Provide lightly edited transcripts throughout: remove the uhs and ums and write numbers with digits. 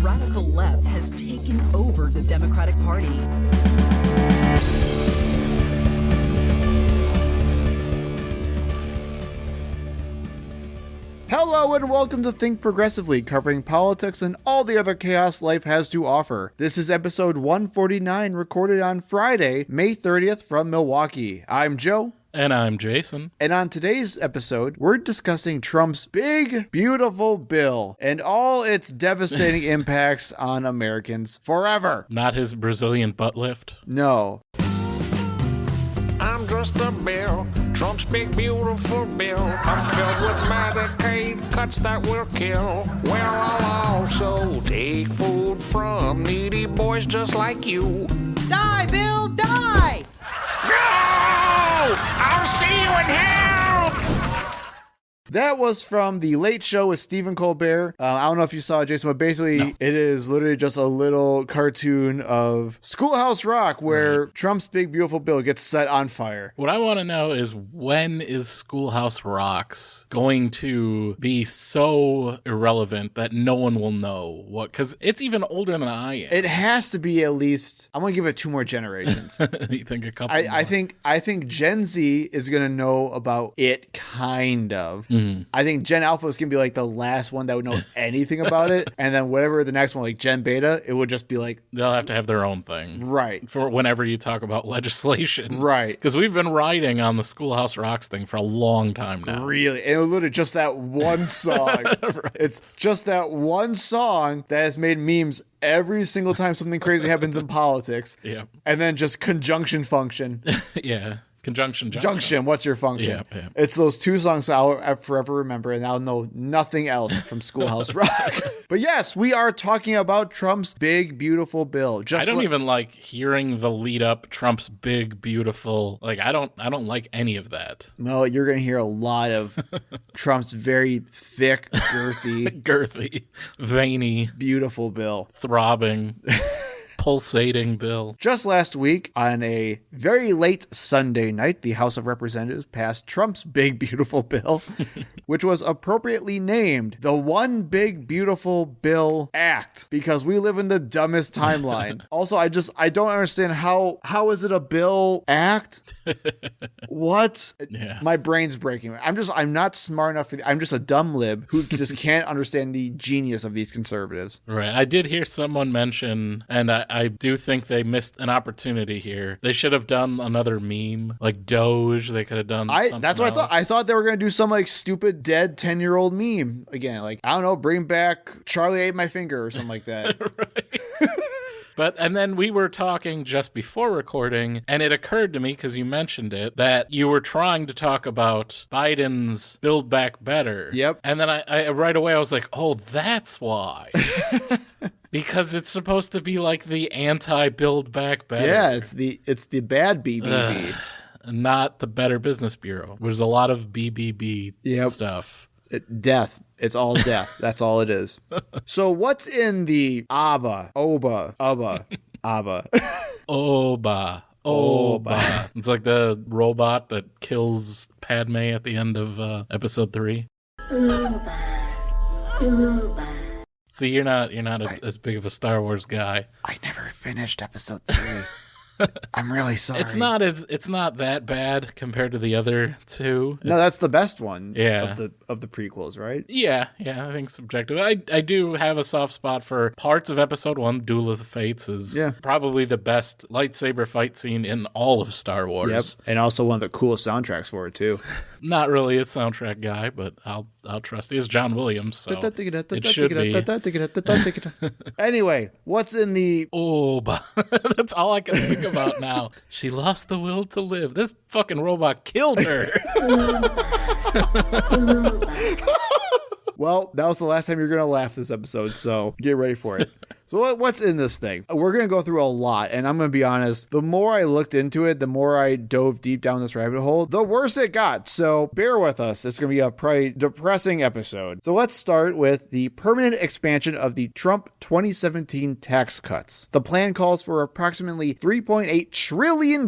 radical left has taken over the Democratic Party. Hello and welcome to Think Progressively, covering politics and all the other chaos life has to offer. This is episode 149, recorded on Friday, May 30th from Milwaukee. I'm Joe. And I'm Jason. And on today's episode, we're discussing Trump's big, beautiful bill and all its devastating impacts on Americans forever. Not his Brazilian butt lift? No. I'm just a bill, Trump's big beautiful bill. I'm filled with Medicaid cuts that will kill. Well, I'll also take food from needy boys just like you. Die, Bill, die! No! I'll see you in hell! That was from The Late Show with Stephen Colbert. I don't know if you saw it, Jason, but basically It is literally just a little cartoon of Schoolhouse Rock where Trump's big, beautiful bill gets set on fire. What I want to know is, when is Schoolhouse Rocks going to be so irrelevant that no one will know what? Because it's even older than I am. It has to be at least, I'm going to give it 2 more generations. You think a couple more? I think Gen Z is going to know about it, kind of. I think Gen Alpha is going to be like the last one that would know anything about it. And then whatever the next one, like Gen Beta, it would just be like... They'll have to have their own thing. Right. For whenever you talk about legislation. Right. Because we've been riding on the Schoolhouse Rocks thing for a long time now. Really. And it was literally just that one song. Right. It's just that one song that has made memes every single time something crazy happens in politics. Yeah. And then just conjunction function. Yeah. Conjunction. Junction, what's your function? Yeah. It's those 2 songs I'll forever remember, and I'll know nothing else from Schoolhouse Rock. But yes, we are talking about Trump's big, beautiful bill. I don't even like hearing the lead up Trump's big, beautiful. Like, I don't like any of that. No, you're going to hear a lot of Trump's very thick, girthy, veiny, beautiful bill. Throbbing. Pulsating bill. Just last week, on a very late Sunday night, the House of Representatives passed Trump's big, beautiful bill, which was appropriately named the One Big Beautiful Bill Act, because we live in the dumbest timeline. Also, I don't understand how is it a bill act? What? Yeah. My brain's breaking. I'm not smart enough. I'm just a dumb lib who just can't understand the genius of these conservatives. Right. I did hear someone mention, and I do think they missed an opportunity here. They should have done another meme, like Doge. They could have done something That's what else. I thought. I thought they were going to do some like stupid dead 10-year-old meme again. Like, I don't know, bring back Charlie Ate My Finger or something like that. Right. And then we were talking just before recording, and it occurred to me, because you mentioned it, that you were trying to talk about Biden's Build Back Better. Yep. And then I right away, I was like, oh, that's why. Because it's supposed to be like the anti-Build Back Better. Yeah, it's the bad BBB. Not the Better Business Bureau. There's a lot of BBB stuff. Death. It's all death. That's all it is. So what's in the Oba? Oba. It's like the robot that kills Padme at the end of episode 3. See, you're not as big of a Star Wars guy. I never finished episode 3. I'm really sorry. It's not that bad compared to the other 2. No, that's the best one. Yeah. Of the prequels, right? Yeah, I think subjective. I do have a soft spot for parts of episode 1. Duel of the Fates is probably the best lightsaber fight scene in all of Star Wars. Yep. And also one of the coolest soundtracks for it too. Not really a soundtrack guy, but I'll trust. He is John Williams, so it should be. Anyway, what's in the... Oh, that's all I can think about now. She lost the will to live. This fucking robot killed her. Well, that was the last time you're going to laugh this episode, so get ready for it. So what's in this thing? We're going to go through a lot, and I'm going to be honest, the more I looked into it, the more I dove deep down this rabbit hole, the worse it got. So bear with us. It's going to be a pretty depressing episode. So let's start with the permanent expansion of the Trump 2017 tax cuts. The plan calls for approximately $3.8 trillion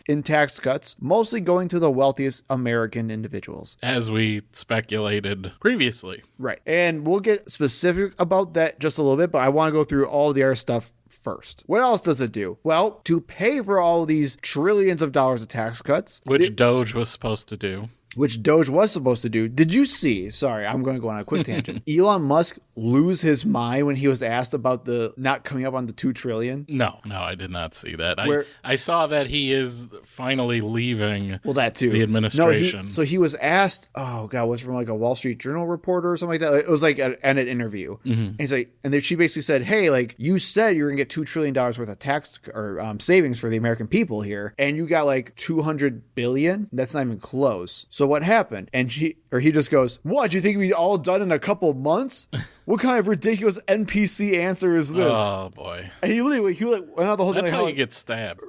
in tax cuts, mostly going to the wealthiest American individuals. As we speculated previously. Right. And we'll get specific about that just a little bit, but I want to go through all the other stuff first. What else does it do? Well, to pay for all these trillions of dollars of tax cuts, which Doge was supposed to do. Which Doge was supposed to do. Did you see, sorry, I'm going to go on a quick tangent, Elon Musk lose his mind when he was asked about the not coming up on the $2 trillion? No, I did not see that. I saw that he is finally leaving that too. The administration. So he was asked, oh God, was from like a Wall Street Journal reporter or something like that. It was like an interview. Mm-hmm. And he's like, and then she basically said, hey, like you said you were going to get $2 trillion worth of tax or savings for the American people here. And you got like 200 billion. That's not even close. So what happened? And he just goes, what, do you think we'd all done in a couple months? What kind of ridiculous NPC answer is this? Oh boy. And he went out the whole That's thing. how you get stabbed.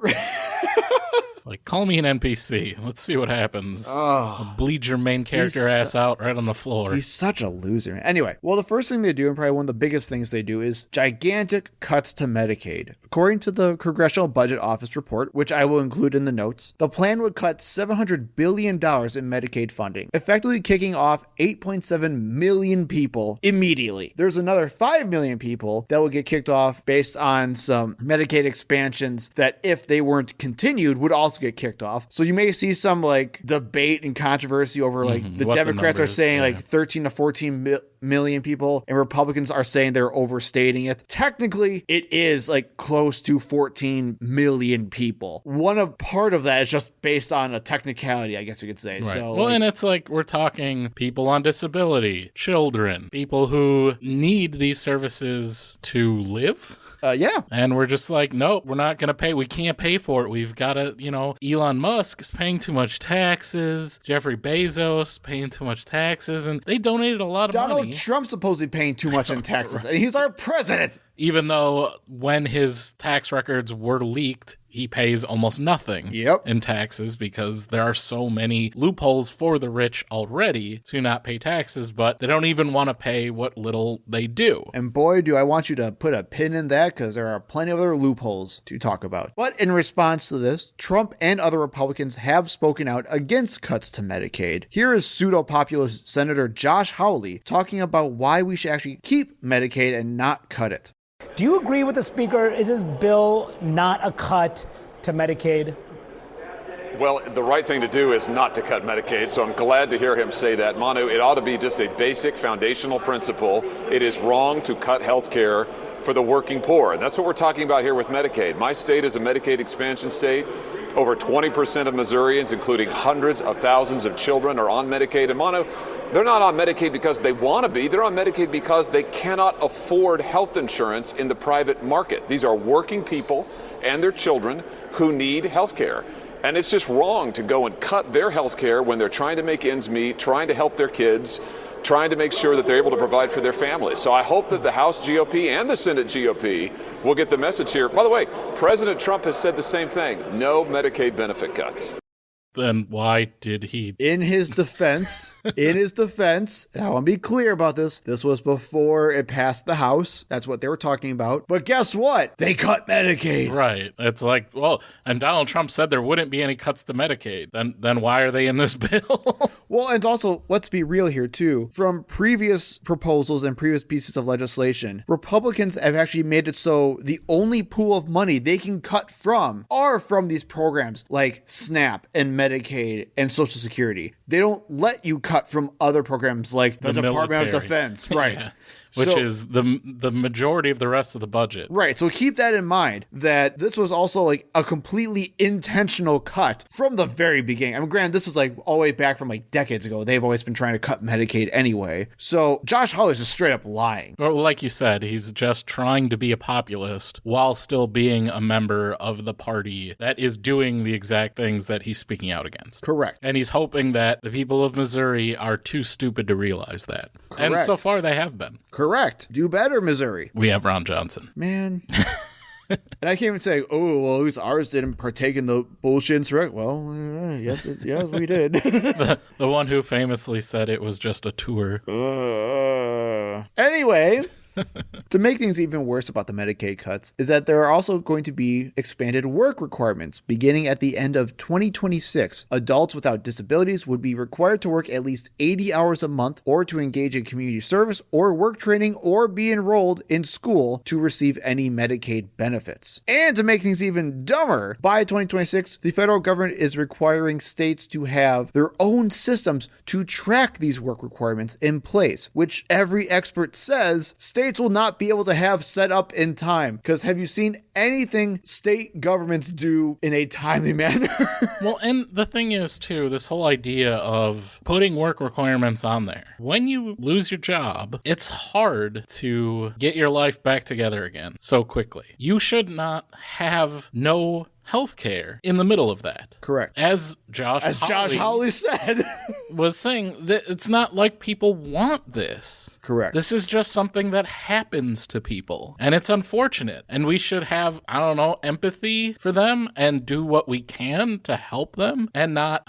Like, call me an NPC. Let's see what happens. I'll bleed your main character ass out right on the floor. He's such a loser. Anyway, well, the first thing they do, and probably one of the biggest things they do, is gigantic cuts to Medicaid. According to the Congressional Budget Office report, which I will include in the notes, the plan would cut $700 billion in Medicaid funding, effectively kicking off 8.7 million people immediately. There's another 5 million people that will get kicked off based on some Medicaid expansions that, if they weren't continued, would also get kicked off. So you may see some like debate and controversy over like the Democrats are saying like 13 to 14 million people, and Republicans are saying they're overstating it. Technically, it is like close to 14 million people. Part of that is just based on a technicality, I guess you could say. Right. So, well, and it's like we're talking people on disability, children, people who need these services to live. Yeah. And we're just like, nope, we're not going to pay. We can't pay for it. We've got to, Elon Musk is paying too much taxes. Jeffrey Bezos paying too much taxes. And they donated a lot of money. Donald Trump's supposedly paying too much in taxes. And he's our president. Even though when his tax records were leaked, he pays almost nothing in taxes because there are so many loopholes for the rich already to not pay taxes, but they don't even want to pay what little they do. And boy, do I want you to put a pin in that, because there are plenty of other loopholes to talk about. But in response to this, Trump and other Republicans have spoken out against cuts to Medicaid. Here is pseudo-populist Senator Josh Hawley talking about why we should actually keep Medicaid and not cut it. Do you agree with the Speaker? Is this bill not a cut to Medicaid? Well, the right thing to do is not to cut Medicaid, so I'm glad to hear him say that. Manu, it ought to be just a basic foundational principle. It is wrong to cut health care for the working poor, and that's what we're talking about here with Medicaid. My state is a Medicaid expansion state. Over 20% of Missourians, including hundreds of thousands of children, are on Medicaid. And Manu, they're not on Medicaid because they want to be. They're on Medicaid because they cannot afford health insurance in the private market. These are working people and their children who need health care. And it's just wrong to go and cut their health care when they're trying to make ends meet, trying to help their kids, trying to make sure that they're able to provide for their families. So I hope that the House GOP and the Senate GOP will get the message here. By the way, President Trump has said the same thing. No Medicaid benefit cuts. Then why did he? In his defense, and I want to be clear about this was before it passed the House. That's what they were talking about. But guess what? They cut Medicaid. Right. It's like, well, and Donald Trump said there wouldn't be any cuts to Medicaid. Then why are they in this bill? Well, and also, let's be real here, too. From previous proposals and previous pieces of legislation, Republicans have actually made it so the only pool of money they can cut from are from these programs like SNAP and Medicaid and Social Security. They don't let you cut from other programs like the Department of Defense. Right. Yeah. Which is the majority of the rest of the budget. Right. So keep that in mind, that this was also like a completely intentional cut from the very beginning. I mean, granted, this is like all the way back from like decades ago. They've always been trying to cut Medicaid anyway. So Josh Hawley is just straight up lying. Well, like you said, he's just trying to be a populist while still being a member of the party that is doing the exact things that he's speaking out against. Correct. And he's hoping that the people of Missouri are too stupid to realize that. Correct. And so far they have been. Correct. Correct. Do better, Missouri. We have Ron Johnson. Man. And I can't even say, oh, well, at least ours didn't partake in the bullshit insurrection. Well, yes, we did. The one who famously said it was just a tour. Anyway, to make things even worse about the Medicaid cuts is that there are also going to be expanded work requirements. Beginning at the end of 2026, adults without disabilities would be required to work at least 80 hours a month or to engage in community service or work training or be enrolled in school to receive any Medicaid benefits. And to make things even dumber, by 2026, the federal government is requiring states to have their own systems to track these work requirements in place, which every expert says states will not be able to have set up in time. Because have you seen anything state governments do in a timely manner? Well, and the thing is, too, this whole idea of putting work requirements on there. When you lose your job, it's hard to get your life back together again so quickly. You should not have no healthcare in the middle of that. Correct. As Josh Hawley said, was saying, that it's not like people want this. Correct. This is just something that happens to people, and it's unfortunate. And we should have, empathy for them and do what we can to help them, and not,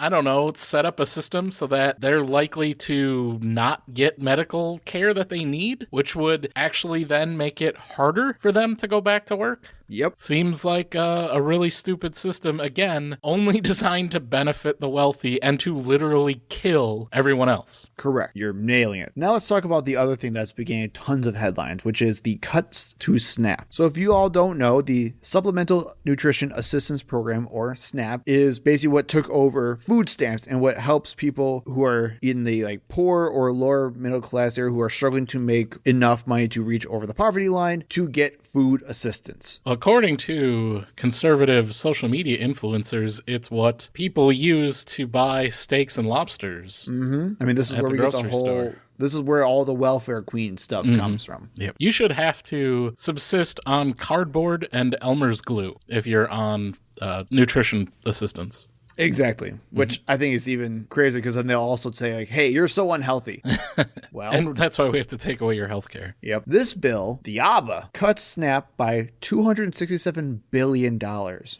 set up a system so that they're likely to not get medical care that they need, which would actually then make it harder for them to go back to work. Yep. Seems like a really stupid system, again, only designed to benefit the wealthy and to literally kill everyone else. Correct. You're nailing it. Now let's talk about the other thing that's been getting tons of headlines, which is the cuts to SNAP. So if you all don't know, the Supplemental Nutrition Assistance Program, or SNAP, is basically what took over food stamps and what helps people who are in the poor or lower middle class area who are struggling to make enough money to reach over the poverty line to get food assistance. According to conservative social media influencers, it's what people use to buy steaks and lobsters. Mm-hmm. I mean, this is where we get the whole... Store. This is where all the welfare queen stuff comes from. Yep. You should have to subsist on cardboard and Elmer's glue if you're on nutrition assistance. Exactly. Which I think is even crazier because then they'll also say hey, you're so unhealthy. Well, and that's why we have to take away your health care. Yep. This bill, the ABBA, cuts SNAP by $267 billion.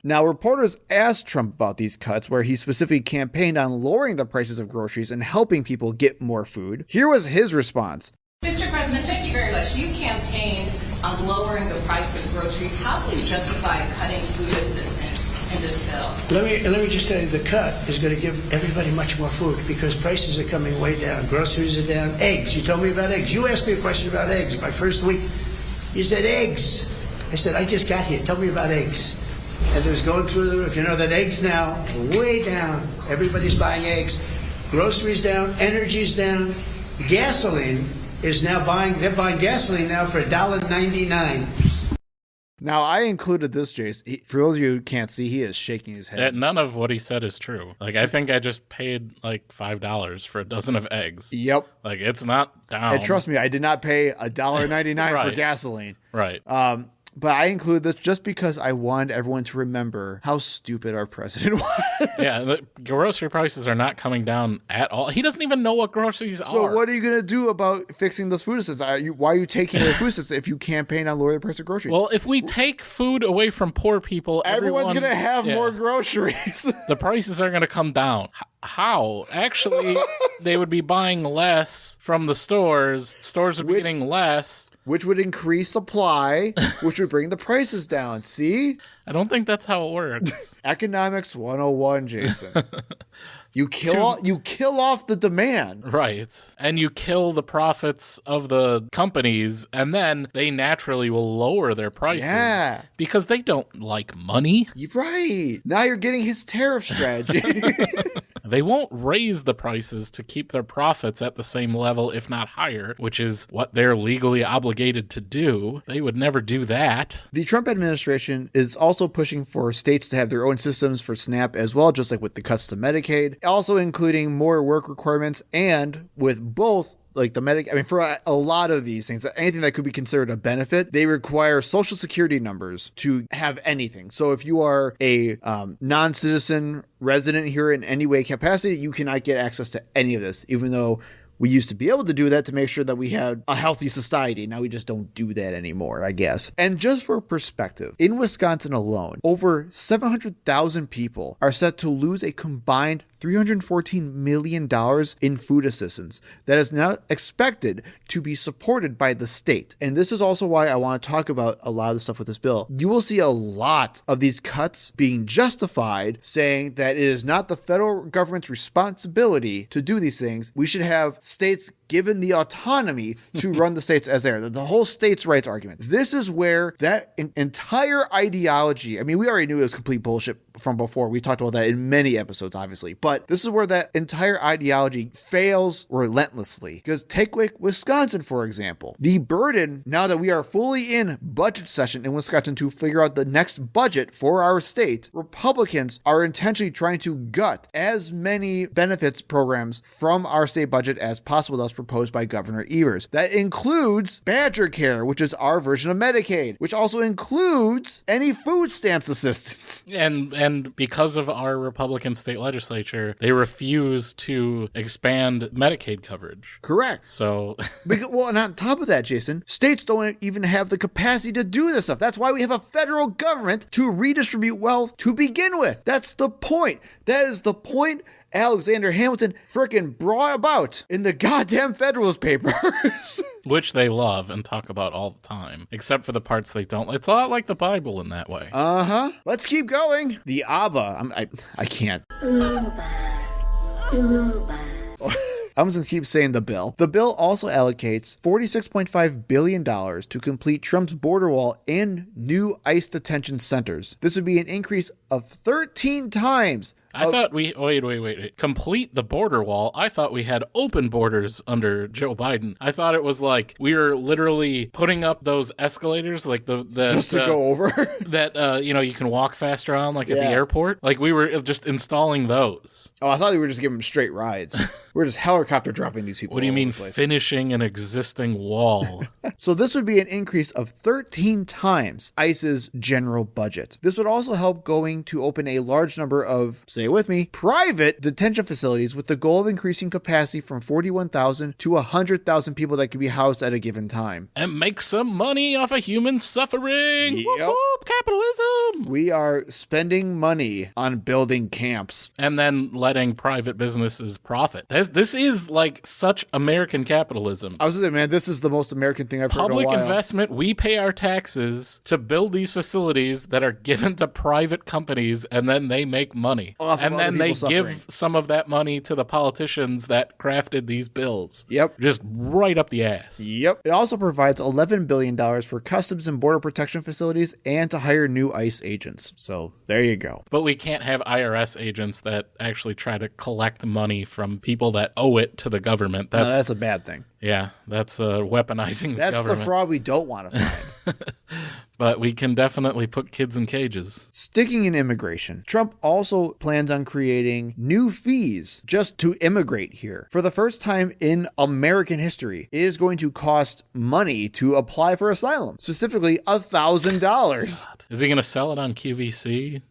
Now, reporters asked Trump about these cuts, where he specifically campaigned on lowering the prices of groceries and helping people get more food. Here was his response. Mr. President, thank you very much. You campaigned on lowering the price of groceries. How will you justify cutting food assistance in this bill? Let me just tell you, the cut is going to give everybody much more food because prices are coming way down. Groceries are down. Eggs. You told me about eggs. You asked me a question about eggs my first week. You said eggs. I said, I just got here. Tell me about eggs. And it was going through the roof. You know that eggs now way down. Everybody's buying eggs. Groceries down. Energy's down. Gasoline is now they're buying gasoline now for $1.99. Now, I included this, Jace. For those of you who can't see, he is shaking his head. None of what he said is true. I think I just paid $5 for a dozen of eggs. Yep. It's not down. And trust me, I did not pay $1.99 right. for gasoline. Right. But I include this just because I wanted everyone to remember how stupid our president was. Yeah, the grocery prices are not coming down at all. He doesn't even know what groceries are. So what are you going to do about fixing this food assistance? Why are you taking away food assistance if you campaign on lowering the price of groceries? Well, if we take food away from poor people, everyone's going to have more groceries. The prices are going to come down. How? Actually, they would be buying less from the stores. Stores would be getting less. Which would increase supply, which would bring the prices down. See? I don't think that's how it works. Economics 101, Jason. You kill off the demand. Right. And you kill the profits of the companies, and then they naturally will lower their prices. Yeah. Because they don't like money. You're right. Now you're getting his tariff strategy. They won't raise the prices to keep their profits at the same level, if not higher, which is what they're legally obligated to do. They would never do that. The Trump administration is also pushing for states to have their own systems for SNAP as well, just like with the cuts to Medicaid, also including more work requirements, and with both for a lot of these things, anything that could be considered a benefit, they require social security numbers to have anything. So if you are a non-citizen resident here in any way capacity, you cannot get access to any of this, even though We used to be able to do that to make sure that we had a healthy society. Now we just don't do that anymore, I guess. And just for perspective, in Wisconsin alone, over 700,000 people are set to lose a combined $314 million in food assistance that is now expected to be supported by the state. And this is also why I want to talk about a lot of the stuff with this bill. You will see a lot of these cuts being justified, saying that it is not the federal government's responsibility to do these things. We should have states given the autonomy to run the states as they are. The whole states' rights argument. This is where that entire ideology, I mean, we already knew it was complete bullshit from before. We talked about that in many episodes, obviously. But this is where that entire ideology fails relentlessly. Because take Wisconsin, for example. The burden, now that we are fully in budget session in Wisconsin to figure out the next budget for our state, Republicans are intentionally trying to gut as many benefits programs from our state budget as possible. That's proposed by Governor Evers. That includes Badger Care, which is our version of Medicaid, which also includes any food stamps assistance. And because of our Republican state legislature, they refuse to expand Medicaid coverage. Correct. So, well, and on top of that, Jason, states don't even have the capacity to do this stuff. That's why we have a federal government to redistribute wealth to begin with. That's the point. That is the point Alexander Hamilton frickin' brought about in the goddamn Federalist Papers. Which they love and talk about all the time, except for the parts they don't. It's a lot like the Bible in that way. Uh-huh. Let's keep going. The Abba. I can't. I'm just going to keep saying the bill. The bill also allocates $46.5 billion to complete Trump's border wall and new ICE detention centers. This would be an increase of 13 times. I thought wait. Complete the border wall. I thought we had open borders under Joe Biden. I thought it was like we were literally putting up those escalators, like the just to go over that you can walk faster on, like at the airport. Like we were just installing those. Oh, I thought we were just giving them straight rides. We're just helicopter dropping these people. What do you mean finishing an existing wall? So this would be an increase of 13 times ICE's general budget. This would also help going to open a large number of, say with me, private detention facilities with the goal of increasing capacity from 41,000 to 100,000 people that can be housed at a given time. And make some money off of human suffering. Yep. Whoop, whoop, capitalism. We are spending money on building camps. And then letting private businesses profit. This is like such American capitalism. I was saying, man, this is the most American thing I've heard in a while. Public investment, we pay our taxes to build these facilities that are given to private companies, and then they make money. And then they give some of that money to the politicians that crafted these bills. Yep. Just right up the ass. Yep. It also provides $11 billion for customs and border protection facilities and to hire new ICE agents. So there you go. But we can't have IRS agents that actually try to collect money from people that owe it to the government. That's a bad thing. Yeah, that's weaponizing the government. That's the fraud we don't want to find. But we can definitely put kids in cages. Sticking in immigration, Trump also plans on creating new fees just to immigrate here. For the first time in American history, it is going to cost money to apply for asylum, specifically $1,000. Is he going to sell it on QVC?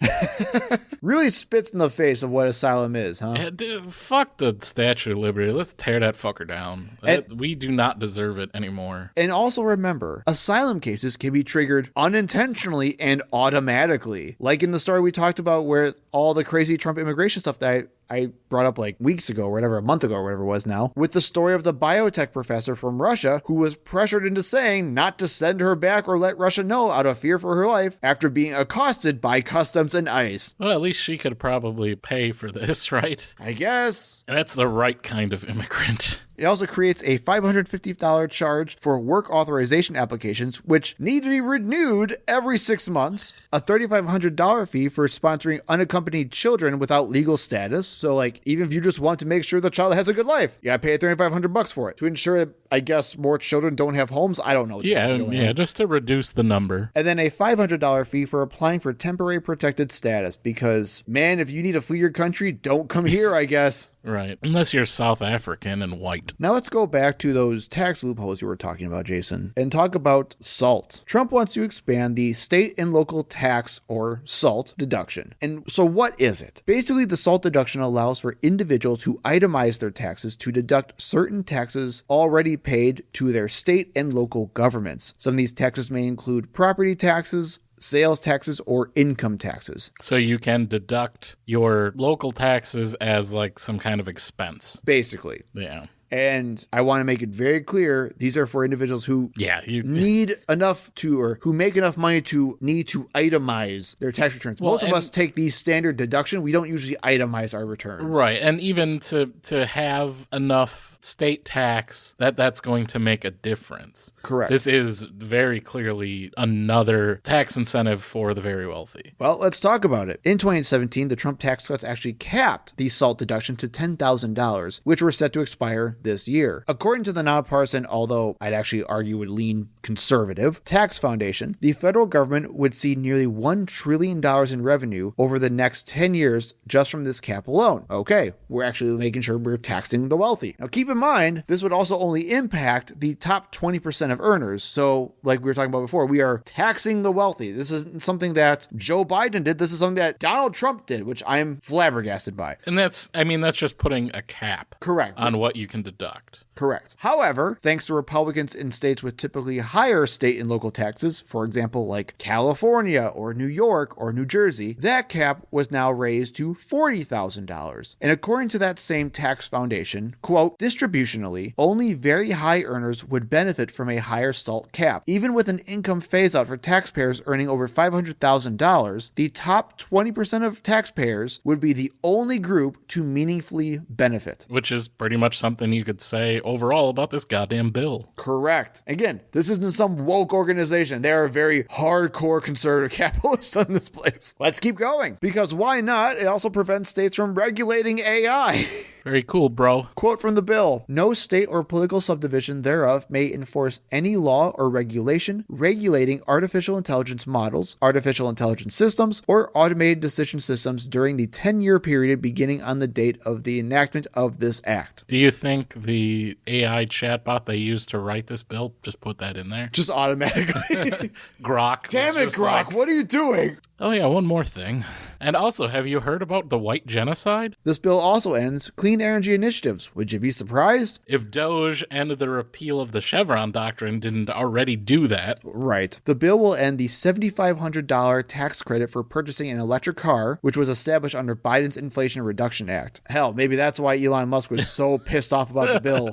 Really spits in the face of what asylum is, huh? Yeah, dude, fuck the Statue of Liberty. Let's tear that fucker down. We do not deserve it anymore. And also remember, asylum cases can be triggered unintentionally and automatically. Like in the story we talked about where all the crazy Trump immigration stuff that I brought up like weeks ago or whatever, a month ago or whatever it was now, with the story of the biotech professor from Russia who was pressured into saying not to send her back or let Russia know out of fear for her life after being accosted by customs and ICE. Well, at least she could probably pay for this, right? I guess. That's the right kind of immigrant. It also creates a $550 charge for work authorization applications, which need to be renewed every 6 months, a $3,500 fee for sponsoring unaccompanied children without legal status. So, like, even if you just want to make sure the child has a good life, you gotta pay $3,500 for it to ensure that, I guess, more children don't have homes. I don't know. Yeah, just to reduce the number. And then a $500 fee for applying for temporary protected status because, man, if you need to flee your country, don't come here, I guess. Right. Unless you're South African and white. Now let's go back to those tax loopholes you were talking about, Jason, and talk about SALT. Trump wants to expand the state and local tax, or SALT, deduction. And so what is it? Basically, the SALT deduction allows for individuals who itemize their taxes to deduct certain taxes already paid to their state and local governments. Some of these taxes may include property taxes, sales taxes, or income taxes. So you can deduct your local taxes as like some kind of expense. Basically. Yeah. And I want to make it very clear, these are for individuals who need enough to, or who make enough money to need to itemize their tax returns. Most of us take the standard deduction. We don't usually itemize our returns. Right. And even to have enough state tax, that's going to make a difference. Correct. This is very clearly another tax incentive for the very wealthy. Well, let's talk about it. In 2017, the Trump tax cuts actually capped the SALT deduction to $10,000, which were set to expire this year. According to the nonpartisan, although I'd actually argue would lean conservative, Tax Foundation, the federal government would see nearly $1 trillion in revenue over the next 10 years just from this cap alone. Okay, we're actually making sure we're taxing the wealthy. Now keep in mind, this would also only impact the top 20% of earners. So like we were talking about before, we are taxing the wealthy. This isn't something that Joe Biden did. This is something that Donald Trump did, which I'm flabbergasted by. And that's just putting a cap on what you can deduct. Correct. However, thanks to Republicans in states with typically higher state and local taxes, for example, like California or New York or New Jersey, that cap was now raised to $40,000. And according to that same tax foundation, quote, distributionally, only very high earners would benefit from a higher SALT cap. Even with an income phase-out for taxpayers earning over $500,000, the top 20% of taxpayers would be the only group to meaningfully benefit. Which is pretty much something you could say overall about this goddamn bill. Correct. Again, this isn't some woke organization. They are very hardcore conservative capitalists in this place. Let's keep going. Because why not? It also prevents states from regulating AI. Very cool, bro. Quote from the bill, no state or political subdivision thereof may enforce any law or regulation regulating artificial intelligence models, artificial intelligence systems, or automated decision systems during the 10-year period beginning on the date of the enactment of this act. Do you think the AI chatbot they used to write this bill just put that in there? Just automatically. Grok. Damn it, Grok. What are you doing? Oh yeah, one more thing. And also, have you heard about the white genocide? This bill also ends clean energy initiatives. Would you be surprised? If DOGE and the repeal of the Chevron doctrine didn't already do that. Right. The bill will end the $7,500 tax credit for purchasing an electric car, which was established under Biden's Inflation Reduction Act. Hell, maybe that's why Elon Musk was so pissed off about the bill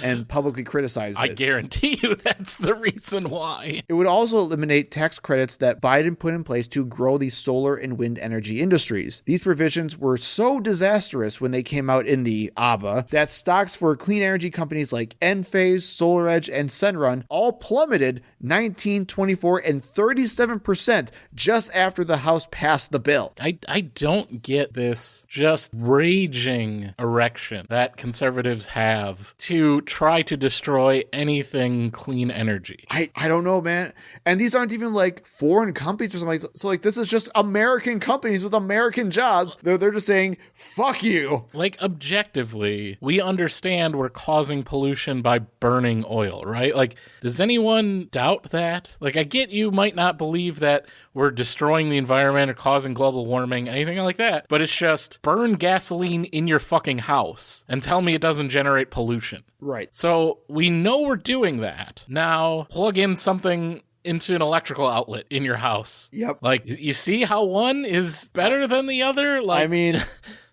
and publicly criticized it. I guarantee you that's the reason why. It would also eliminate tax credits that Biden put in place to grow the solar and wind energy industries. These provisions were so disastrous when they came out in the ABA that stocks for clean energy companies like Enphase, SolarEdge, and Sunrun all plummeted 19%, 24%, and 37% just after the House passed the bill. I don't get this just raging erection that conservatives have to try to destroy anything clean energy. I don't know, man. And these aren't even like foreign companies or something. So like this is just American companies with American jobs. They're just saying, fuck you. Like objectively, we understand we're causing pollution by burning oil, right? Like, does anyone doubt that? Like, I get you might not believe that we're destroying the environment or causing global warming, anything like that, but it's just burn gasoline in your fucking house and tell me it doesn't generate pollution. Right. So we know we're doing that. Now, plug in something into an electrical outlet in your house. Yep. Like, you see how one is better than the other? Like, I mean,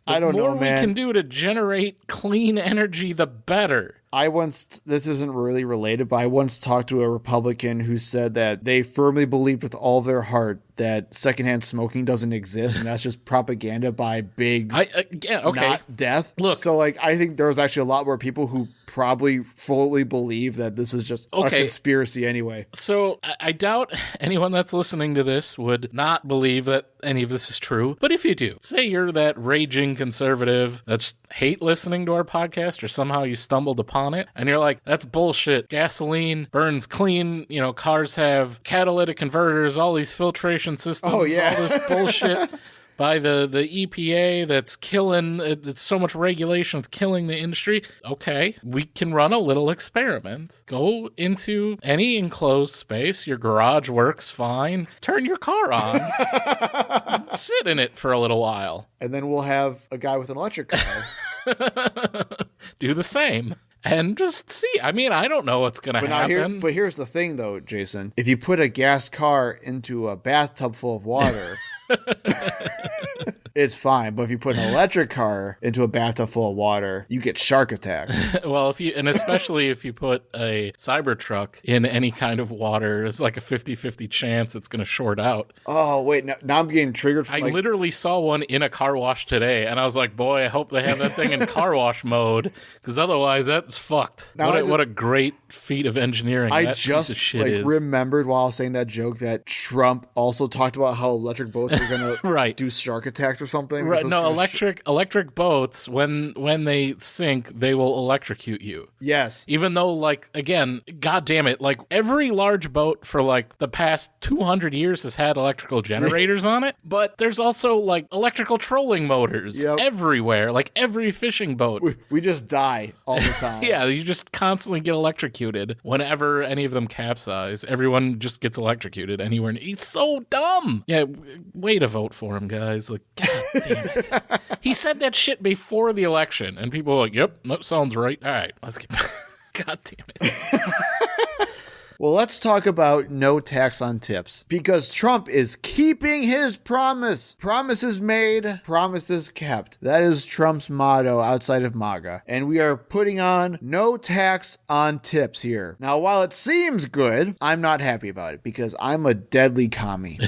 I don't know, man. The more we can do to generate clean energy, the better. This isn't really related, but I once talked to a Republican who said that they firmly believed with all their heart that secondhand smoking doesn't exist, and that's just propaganda by big, not death. Look, so like, I think there was actually a lot more people who probably fully believe that this is just a conspiracy anyway. So I doubt anyone that's listening to this would not believe that any of this is true. But if you do, say you're that raging conservative that's hate listening to our podcast, or somehow you stumbled upon it and you're like, that's bullshit. Gasoline burns clean. You know, cars have catalytic converters, all these filtration systems, all this bullshit. by the EPA that's killing, it's so much regulation, it's killing the industry. Okay, we can run a little experiment. Go into any enclosed space, your garage works fine, turn your car on, sit in it for a little while. And then we'll have a guy with an electric car. Do the same. And just see. I mean, I don't know what's going to happen. But here's the thing, though, Jason. If you put a gas car into a bathtub full of water, it's fine. But if you put an electric car into a bathtub full of water, you get shark attacks. Well, especially if you put a Cybertruck in any kind of water, it's like a 50-50 chance it's going to short out. Oh, wait. Now I'm getting triggered. I literally saw one in a car wash today, and I was like, boy, I hope they have that thing in car wash mode, because otherwise that's fucked. What a great feat of engineering I that just piece of shit is. remembered while I was saying that joke that Trump also talked about how electric boats were going to do shark attacks or something. Right. No, electric boats, when they sink, they will electrocute you. Yes. Even though, like, again, God damn it, like, every large boat for, like, the past 200 years has had electrical generators on it, but there's also, like, electrical trolling motors everywhere, like, every fishing boat. We just die all the time. Yeah, you just constantly get electrocuted. Whenever any of them capsize, everyone just gets electrocuted anywhere. He's so dumb. Yeah, way to vote for him, guys. Like, God damn it. He said that shit before the election, and people were like, yep, that sounds right. All right, let's get God damn it. Well, let's talk about no tax on tips, because Trump is keeping his promise. Promises made, promises kept. That is Trump's motto outside of MAGA. And we are putting on no tax on tips here. Now, while it seems good, I'm not happy about it because I'm a deadly commie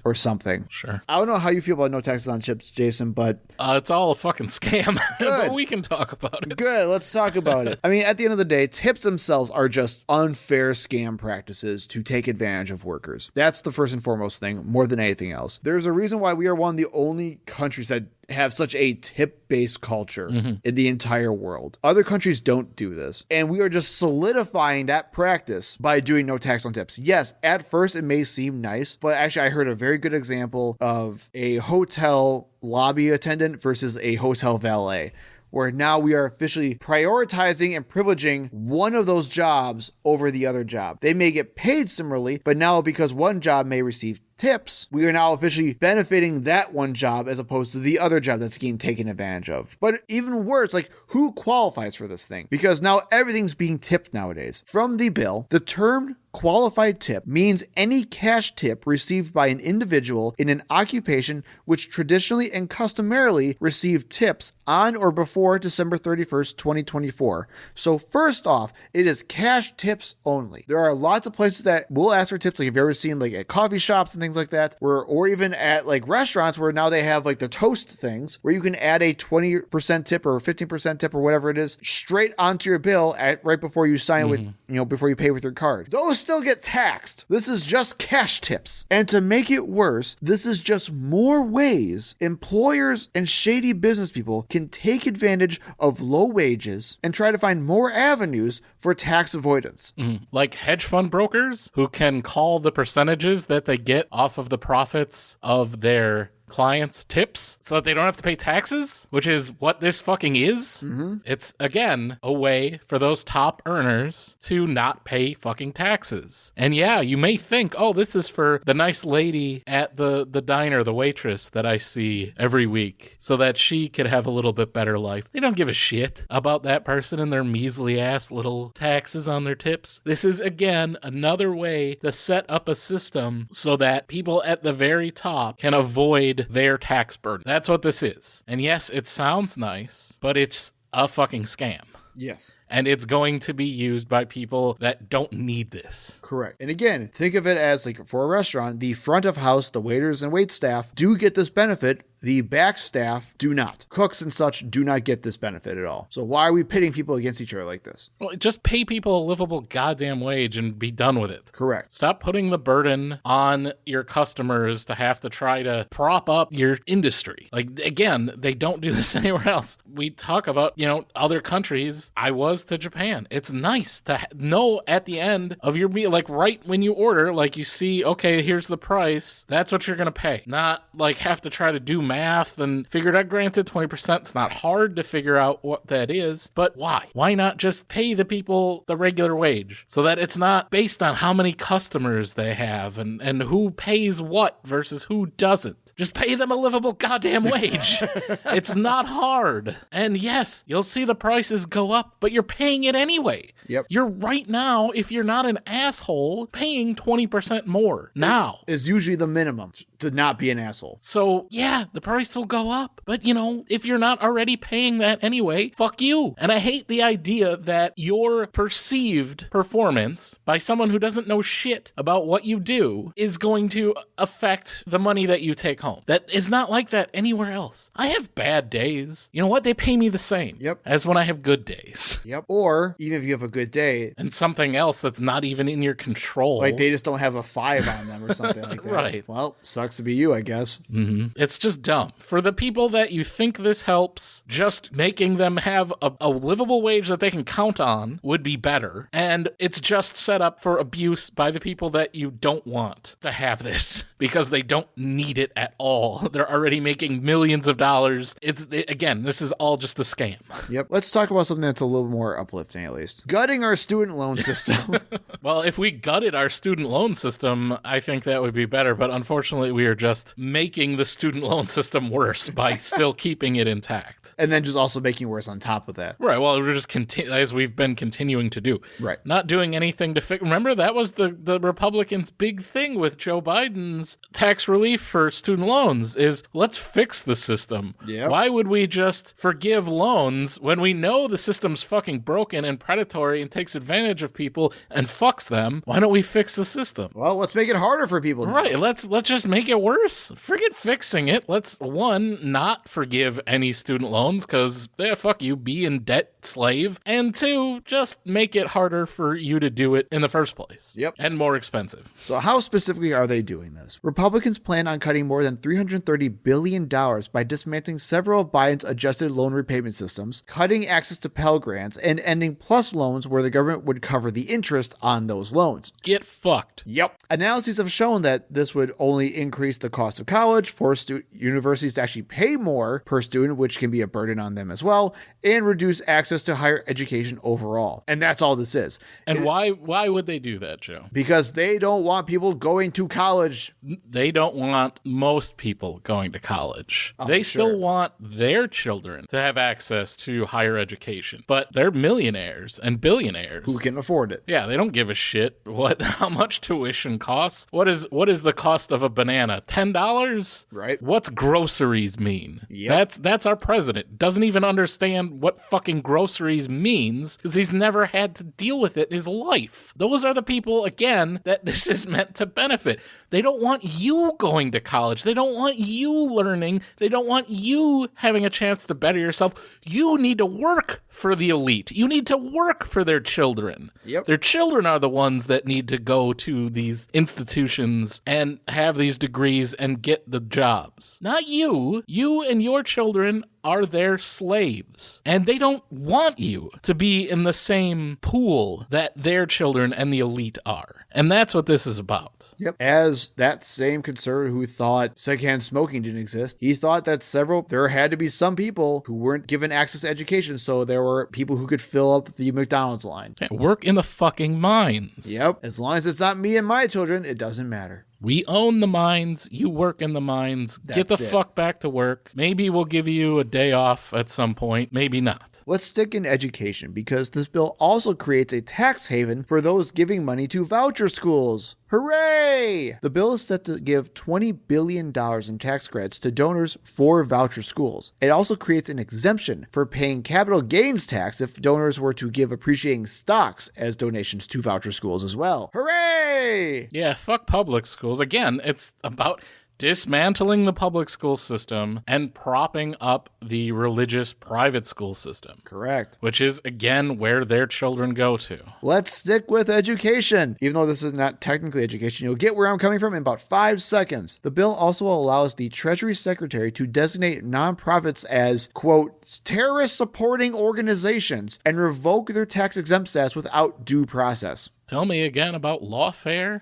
or something. Sure. I don't know how you feel about no taxes on tips, Jason, but... it's all a fucking scam. But we can talk about it. Good, let's talk about it. I mean, at the end of the day, tips themselves are just unfair scam practices to take advantage of workers. That's the first and foremost thing, more than anything else. There's a reason why we are one of the only countries that have such a tip-based culture in the entire world. Other countries don't do this. And we are just solidifying that practice by doing no tax on tips. Yes, at first it may seem nice, but actually I heard a very good example of a hotel lobby attendant versus a hotel valet, where now we are officially prioritizing and privileging one of those jobs over the other job. They may get paid similarly, but now because one job may receive tips, we are now officially benefiting that one job as opposed to the other job that's getting taken advantage of. But even worse, like, who qualifies for this thing? Because now everything's being tipped nowadays. From the bill, the term qualified tip means any cash tip received by an individual in an occupation which traditionally and customarily received tips on or before December 31st, 2024. So first off, it is cash tips only. There are lots of places that will ask for tips, like if you've ever seen like at coffee shops and things like that, or even at like restaurants where now they have like the toast things where you can add a 20% tip or 15% tip or whatever it is straight onto your bill right before you sign with, before you pay with your card. Those still get taxed. This is just cash tips. And to make it worse, this is just more ways employers and shady business people can take advantage of low wages and try to find more avenues for tax avoidance. Like hedge fund brokers who can call the percentages that they get off of the profits of their clients' tips so that they don't have to pay taxes, which is what this fucking is. It's, again, a way for those top earners to not pay fucking taxes. And yeah, you may think, oh, this is for the nice lady at the diner, the waitress that I see every week, so that she could have a little bit better life. They don't give a shit about that person and their measly ass little taxes on their tips. This is, again, another way to set up a system so that people at the very top can avoid their tax burden. That's what this is. And yes, it sounds nice, but it's a fucking scam. Yes. And it's going to be used by people that don't need this. Correct. And again, think of it as like for a restaurant, the front of house, the waiters and wait staff do get this benefit. The back staff do not. Cooks and such do not get this benefit at all. So why are we pitting people against each other like this? Well, just pay people a livable goddamn wage and be done with it. Correct. Stop putting the burden on your customers to have to try to prop up your industry. Like, again, they don't do this anywhere else. We talk about, other countries. I was does to Japan. It's nice to know at the end of your meal, like right when you order, like you see, okay, here's the price. That's what you're going to pay. Not like have to try to do math and figure it out. Granted, 20%, it's not hard to figure out what that is, but why? Why not just pay the people the regular wage so that it's not based on how many customers they have and who pays what versus who doesn't? Just pay them a livable goddamn wage. It's not hard. And yes, you'll see the prices go up, but you're paying it anyway. Yep. You're right now, if you're not an asshole, paying 20% more now. Is usually the minimum to not be an asshole. So yeah, the price will go up. But if you're not already paying that anyway, fuck you. And I hate the idea that your perceived performance by someone who doesn't know shit about what you do is going to affect the money that you take home. That is not like that anywhere else. I have bad days. You know what? They pay me the same as when I have good days. Yep. Or even if you have a good day and something else that's not even in your control. Like they just don't have a 5 on them or something like that. Right. Well, sucks to be you, I guess. Mm-hmm. It's just dumb. For the people that you think this helps, just making them have a livable wage that they can count on would be better. And it's just set up for abuse by the people that you don't want to have this because they don't need it at all. They're already making millions of dollars. Again, this is all just a scam. Yep. Let's talk about something that's a little more uplifting, at least. Gutting our student loan system. Well, if we gutted our student loan system, I think that would be better. But unfortunately, we are just making the student loan system worse by still keeping it intact. And then just also making worse on top of that. Right. Well, we're just as we've been continuing to do. Right. Not doing anything to fix. Remember, that was the Republicans' big thing with Joe Biden's tax relief for student loans is let's fix the system. Yep. Why would we just forgive loans when we know the system's fucking broken and predatory and takes advantage of people and fucks them? Why don't we fix the system? Well, let's make it harder for people. Right. Let's just make it worse. Forget fixing it. Let's, one, not forgive any student loans because, fuck you, be in debt slave. And two, just make it harder for you to do it in the first place. Yep. And more expensive. So how specifically are they doing this? Republicans plan on cutting more than $330 billion by dismantling several of Biden's adjusted loan repayment systems, cutting access to Pell Grants, and ending PLUS loans where the government would cover the interest on those loans. Get fucked. Yep. Analyses have shown that this would only increase the cost of college, force universities to actually pay more per student, which can be a burden on them as well, and reduce access to higher education overall. And that's all this is. And why would they do that, Joe? Because they don't want people going to college. They don't want most people going to college. They still want their children to have access to higher education. But they're millionaires and billionaires who can afford it. Yeah, they don't give a shit how much tuition costs. What is the cost of a banana? $10? Right. What's groceries mean? Yep. That's our president. Doesn't even understand what fucking groceries means because he's never had to deal with it in his life. Those are the people, again, that this is meant to benefit. They don't want you going to college. They don't want you learning. They don't want you having a chance to better yourself. You need to work for the elite. You need to work for their children. Yep. Their children are the ones that need to go to these institutions and have these degrees and get the jobs. Not you. You and your children are their slaves. And they don't want you to be in the same pool that their children and the elite are. And that's what this is about. Yep. As that same conservative who thought secondhand smoking didn't exist, he thought that there had to be some people who weren't given access to education, so there were people who could fill up the McDonald's line. Yeah, work in the fucking mines. Yep. As long as it's not me and my children, it doesn't matter. We own the mines. You work in the mines. Get the fuck back to work. Maybe we'll give you a day off at some point. Maybe not. Let's stick in education because this bill also creates a tax haven for those giving money to voucher schools. Hooray! The bill is set to give $20 billion in tax credits to donors for voucher schools. It also creates an exemption for paying capital gains tax if donors were to give appreciating stocks as donations to voucher schools as well. Hooray! Yeah, fuck public schools. Again, it's about dismantling the public school system and propping up the religious private school system. Correct. Which is, again, where their children go to. Let's stick with education. Even though this is not technically education, you'll get where I'm coming from in about 5 seconds. The bill also allows the Treasury Secretary to designate nonprofits as, quote, terrorist supporting organizations and revoke their tax-exempt status without due process. Tell me again about lawfare.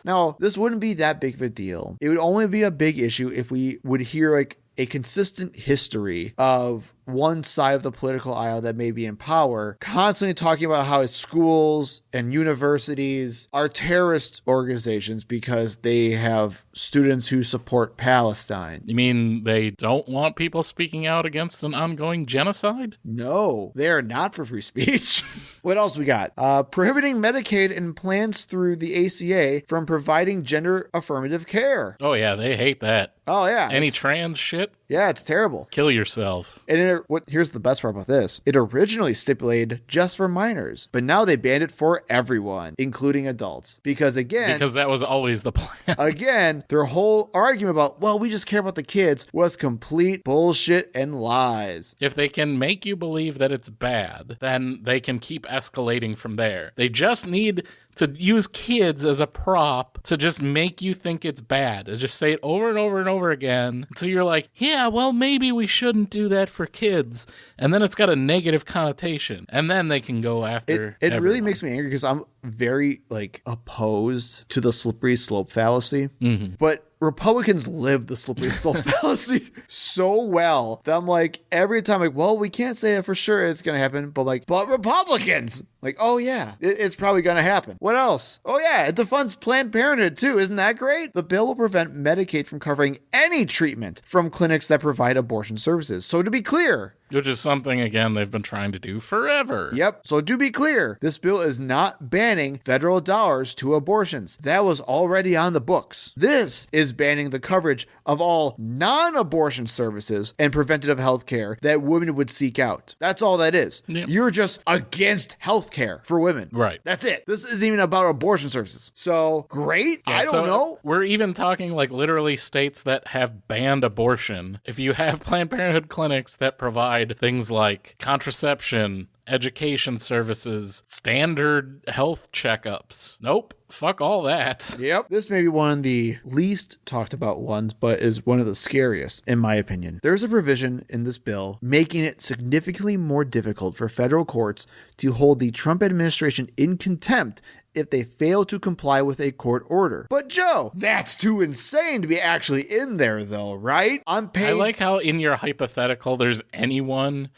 Now, this wouldn't be that big of a deal. It would only be a big issue if we would hear like a consistent history of one side of the political aisle that may be in power constantly talking about how schools and universities are terrorist organizations because they have students who support Palestine. You mean they don't want people speaking out against an ongoing genocide? No, they are not for free speech. What else we got? Prohibiting Medicaid and plans through the ACA from providing gender affirmative care. Oh yeah, they hate that. Oh yeah. Any trans shit? Yeah, it's terrible. Kill yourself. And here's the best part about this. It originally stipulated just for minors, but now they banned it for everyone, including adults. Because that was always the plan. Again, their whole argument about, well, we just care about the kids was complete bullshit and lies. If they can make you believe that it's bad, then they can keep escalating from there. They just need to use kids as a prop to just make you think it's bad. Just say it over and over and over again. So you're like, yeah, well, maybe we shouldn't do that for kids. And then it's got a negative connotation. And then they can go after It really makes me angry because I'm very opposed to the slippery slope fallacy. Mm-hmm. But Republicans live the slippery slope fallacy so well that I'm like, every time, well, we can't say it for sure it's going to happen, but Republicans, oh yeah, it's probably going to happen. What else? Oh yeah, it defunds Planned Parenthood too. Isn't that great? The bill will prevent Medicaid from covering any treatment from clinics that provide abortion services. So to be clear, which is something, again, they've been trying to do forever. Yep. So to be clear, this bill is not banning federal dollars to abortions. That was already on the books. This is banning the coverage of all non-abortion services and preventative health care that women would seek out. That's all that is. Yep. You're just against health care for women. Right. That's it. This isn't even about abortion services. So great. Yeah, I don't know. We're even talking literally states that have banned abortion. If you have Planned Parenthood clinics that provide things like contraception, education services, standard health checkups. Nope. Fuck all that. Yep. This may be one of the least talked about ones, but is one of the scariest, in my opinion. There's a provision in this bill making it significantly more difficult for federal courts to hold the Trump administration in contempt if they fail to comply with a court order. But Joe, that's too insane to be actually in there though, right? I like how in your hypothetical there's anyone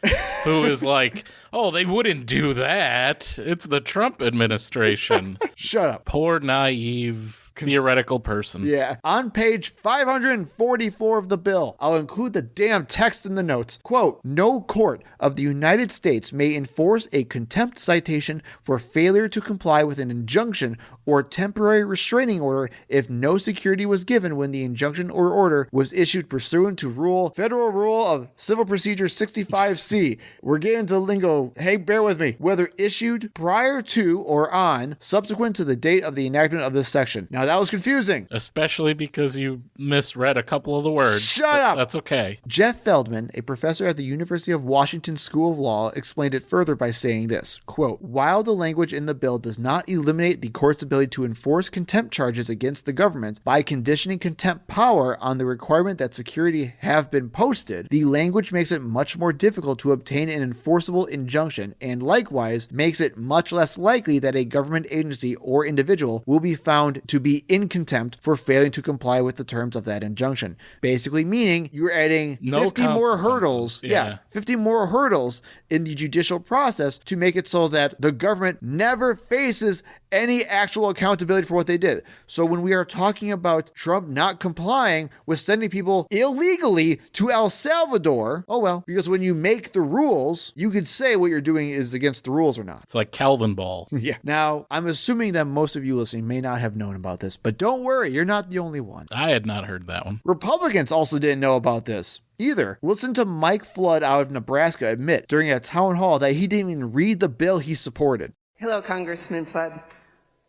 who is like, oh, they wouldn't do that. It's the Trump administration. Shut up. Poor naive theoretical person. Yeah. On page 544 of the bill, I'll include the damn text in the notes. Quote, no court of the United States may enforce a contempt citation for failure to comply with an injunction or temporary restraining order if no security was given when the injunction or order was issued pursuant to Federal Rule of Civil Procedure 65C. We're getting into lingo. Hey, bear with me. Whether issued prior to or on subsequent to the date of the enactment of this section. Now, that was confusing. Especially because you misread a couple of the words. Shut up! That's okay. Jeff Feldman, a professor at the University of Washington School of Law, explained it further by saying this, quote, while the language in the bill does not eliminate the court's ability to enforce contempt charges against the government by conditioning contempt power on the requirement that security have been posted, the language makes it much more difficult to obtain an enforceable injunction and likewise makes it much less likely that a government agency or individual will be found to be in contempt for failing to comply with the terms of that injunction. Basically meaning you're adding 50 more hurdles. Yeah, 50 more hurdles in the judicial process to make it so that the government never faces any actual accountability for what they did. So when we are talking about Trump not complying with sending people illegally to El Salvador, oh well, because when you make the rules, you could say what you're doing is against the rules or not. It's like Calvin Ball. Yeah. Now, I'm assuming that most of you listening may not have known about this, but don't worry, you're not the only one. I had not heard that one. Republicans also didn't know about this either. Listen to Mike Flood out of Nebraska admit during a town hall that he didn't even read the bill he supported. Hello, Congressman Flood.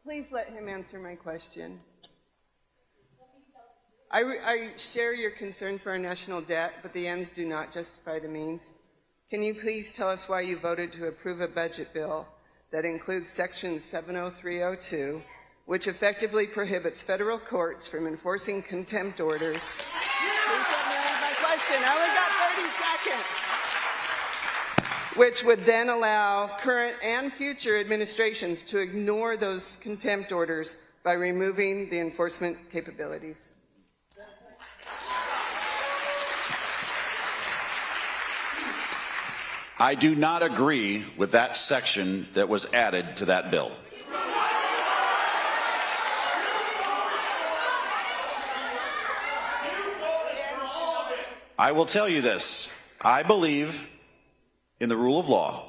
Please let him answer my question. I share your concern for our national debt, but the ends do not justify the means. Can you please tell us why you voted to approve a budget bill that includes Section 70302, which effectively prohibits federal courts from enforcing contempt orders? Please let me ask my question. I only got 30 seconds. Which would then allow current and future administrations to ignore those contempt orders by removing the enforcement capabilities. I do not agree with that section that was added to that bill. I will tell you this. I believe in the rule of law.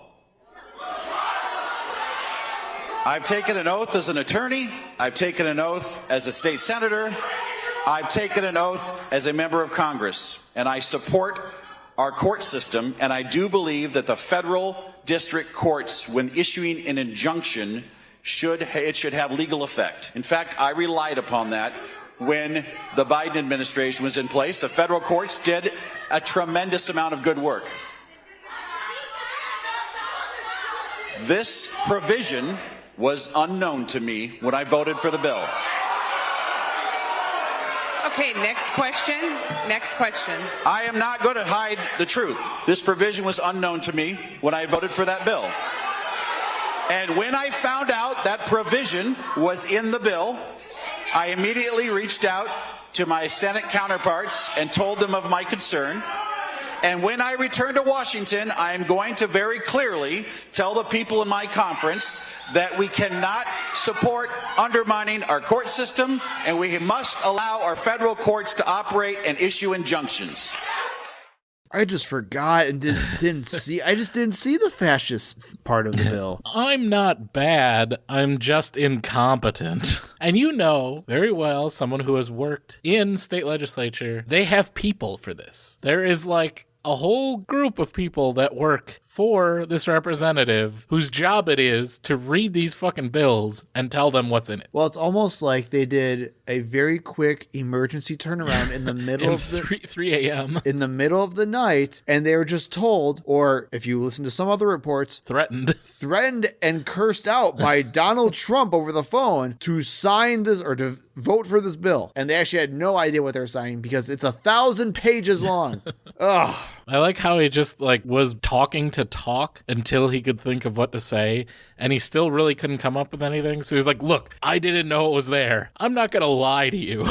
I've taken an oath as an attorney. I've taken an oath as a state senator. I've taken an oath as a member of Congress. And I support our court system, and I do believe that the federal district courts, when issuing an injunction, should have legal effect. In fact, I relied upon that when the Biden administration was in place. The federal courts did a tremendous amount of good work. This provision was unknown to me when I voted for the bill. Okay, next question. Next question. I am not going to hide the truth. This provision was unknown to me when I voted for that bill. And when I found out that provision was in the bill, I immediately reached out to my Senate counterparts and told them of my concern. And when I return to Washington, I am going to very clearly tell the people in my conference that we cannot support undermining our court system, and we must allow our federal courts to operate and issue injunctions. I just forgot and didn't see. I just didn't see the fascist part of the bill. I'm not bad. I'm just incompetent. And you know very well, someone who has worked in state legislature, they have people for this. There is like a whole group of people that work for this representative whose job it is to read these fucking bills and tell them what's in it. Well, it's almost like they did a very quick emergency turnaround in the middle of the 3 a.m. in the middle of the night, and they were just told, or if you listen to some other reports, threatened and cursed out by Donald Trump over the phone to sign this or to vote for this bill. And they actually had no idea what they're signing because it's 1,000 pages long. Ugh. I like how he just like was talking to talk until he could think of what to say, and he still really couldn't come up with anything. So he was like, look, I didn't know it was there. I'm not going to lie to you.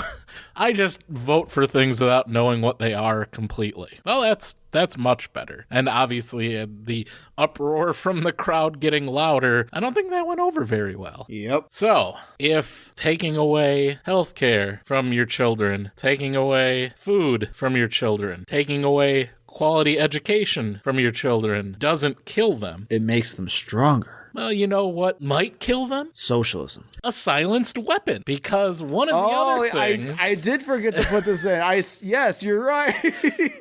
I just vote for things without knowing what they are completely. Well, that's much better. And obviously the uproar from the crowd getting louder, I don't think that went over very well. Yep. So if taking away healthcare from your children, taking away food from your children, taking away quality education from your children doesn't kill them, it makes them stronger. Well, you know what might kill them? Socialism. A silenced weapon. Because one of the other things... I did forget to put this in. Yes, you're right.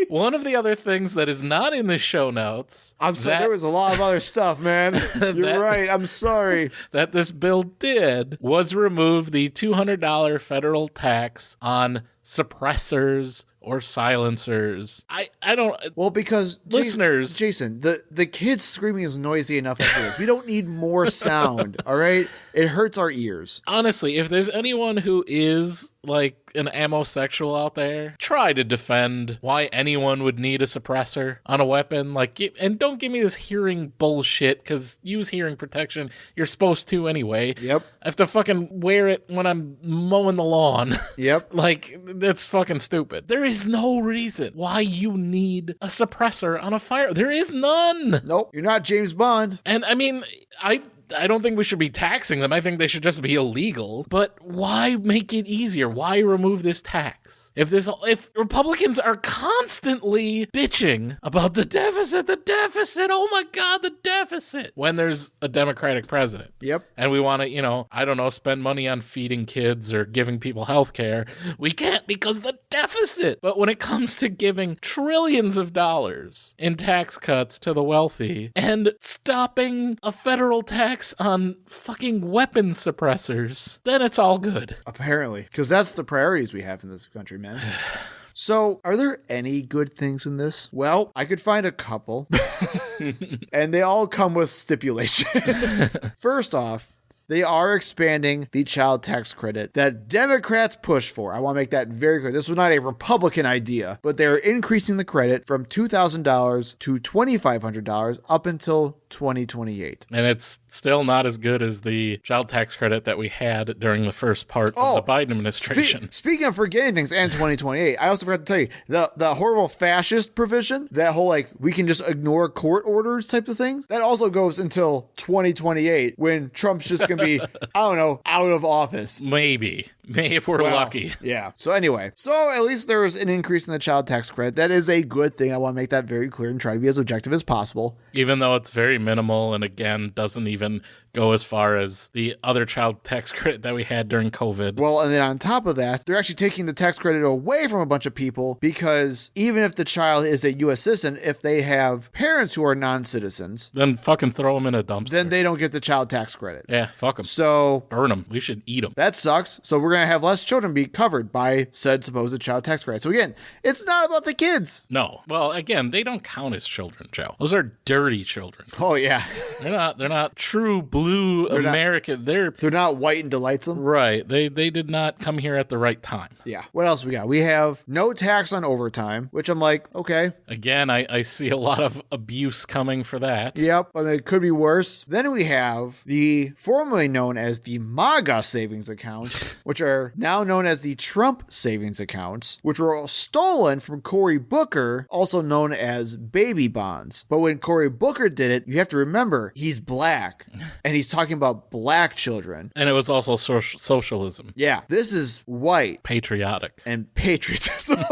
One of the other things that is not in the show notes... I'm sorry, there was a lot of other stuff, man. You're right, I'm sorry. That this bill did was remove the $200 federal tax on suppressors or silencers. I don't... Well, because... Listeners... Jason, the kids screaming is noisy enough as it is. We don't need more sound, all right? It hurts our ears. Honestly, if there's anyone who is like an ammosexual out there, try to defend why anyone would need a suppressor on a weapon. And don't give me this hearing bullshit, because use hearing protection. You're supposed to anyway. Yep. I have to fucking wear it when I'm mowing the lawn. Yep. That's fucking stupid. There is no reason why you need a suppressor on a fire. There is none. Nope. You're not James Bond. And I mean, I don't think we should be taxing them. I think they should just be illegal. But why make it easier? Why remove this tax? If Republicans are constantly bitching about the deficit, oh my God, the deficit, when there's a Democratic president. Yep. And we want to, spend money on feeding kids or giving people health care. We can't because the deficit. But when it comes to giving trillions of dollars in tax cuts to the wealthy and stopping a federal tax tax on fucking weapon suppressors, then it's all good. Apparently. Because that's the priorities we have in this country, man. So, are there any good things in this? Well, I could find a couple. And they all come with stipulations. First off, they are expanding the child tax credit that Democrats push for. I want to make that very clear. This was not a Republican idea, but they're increasing the credit from $2,000 to $2,500 up until 2028. And it's still not as good as the child tax credit that we had during the first part of the Biden administration. Speaking of forgetting things and 2028, I also forgot to tell you the horrible fascist provision, that whole like we can just ignore court orders type of thing, that also goes until 2028 when Trump's just going to be, I don't know, out of office. Maybe if we're lucky. Yeah. So anyway, at least there is an increase in the child tax credit. That is a good thing. I want to make that very clear and try to be as objective as possible. Even though it's very minimal and again doesn't even go as far as the other child tax credit that we had during COVID. Well, and then on top of that, they're actually taking the tax credit away from a bunch of people because even if the child is a U.S. citizen, if they have parents who are non-citizens, then fucking throw them in a dumpster. Then they don't get the child tax credit. Yeah, fuck them. So burn them. We should eat them. That sucks. So we're going to have less children be covered by said supposed child tax credit. So again, it's not about the kids. No. Well, again, they don't count as children, Joe. Those are dirty children. Oh, yeah. They're not true blue American. They're not white and delightsome. Right. They did not come here at the right time. Yeah. What else we got? We have no tax on overtime, which I'm like, okay. Again, I see a lot of abuse coming for that. Yep. I mean, it could be worse. Then we have the formerly known as the MAGA savings accounts, which are now known as the Trump savings accounts, which were all stolen from Cory Booker, also known as baby bonds. But when Cory Booker did it, you have to remember he's black and he's talking about black children. And it was also socialism. Yeah. This is white. Patriotic. And patriotism.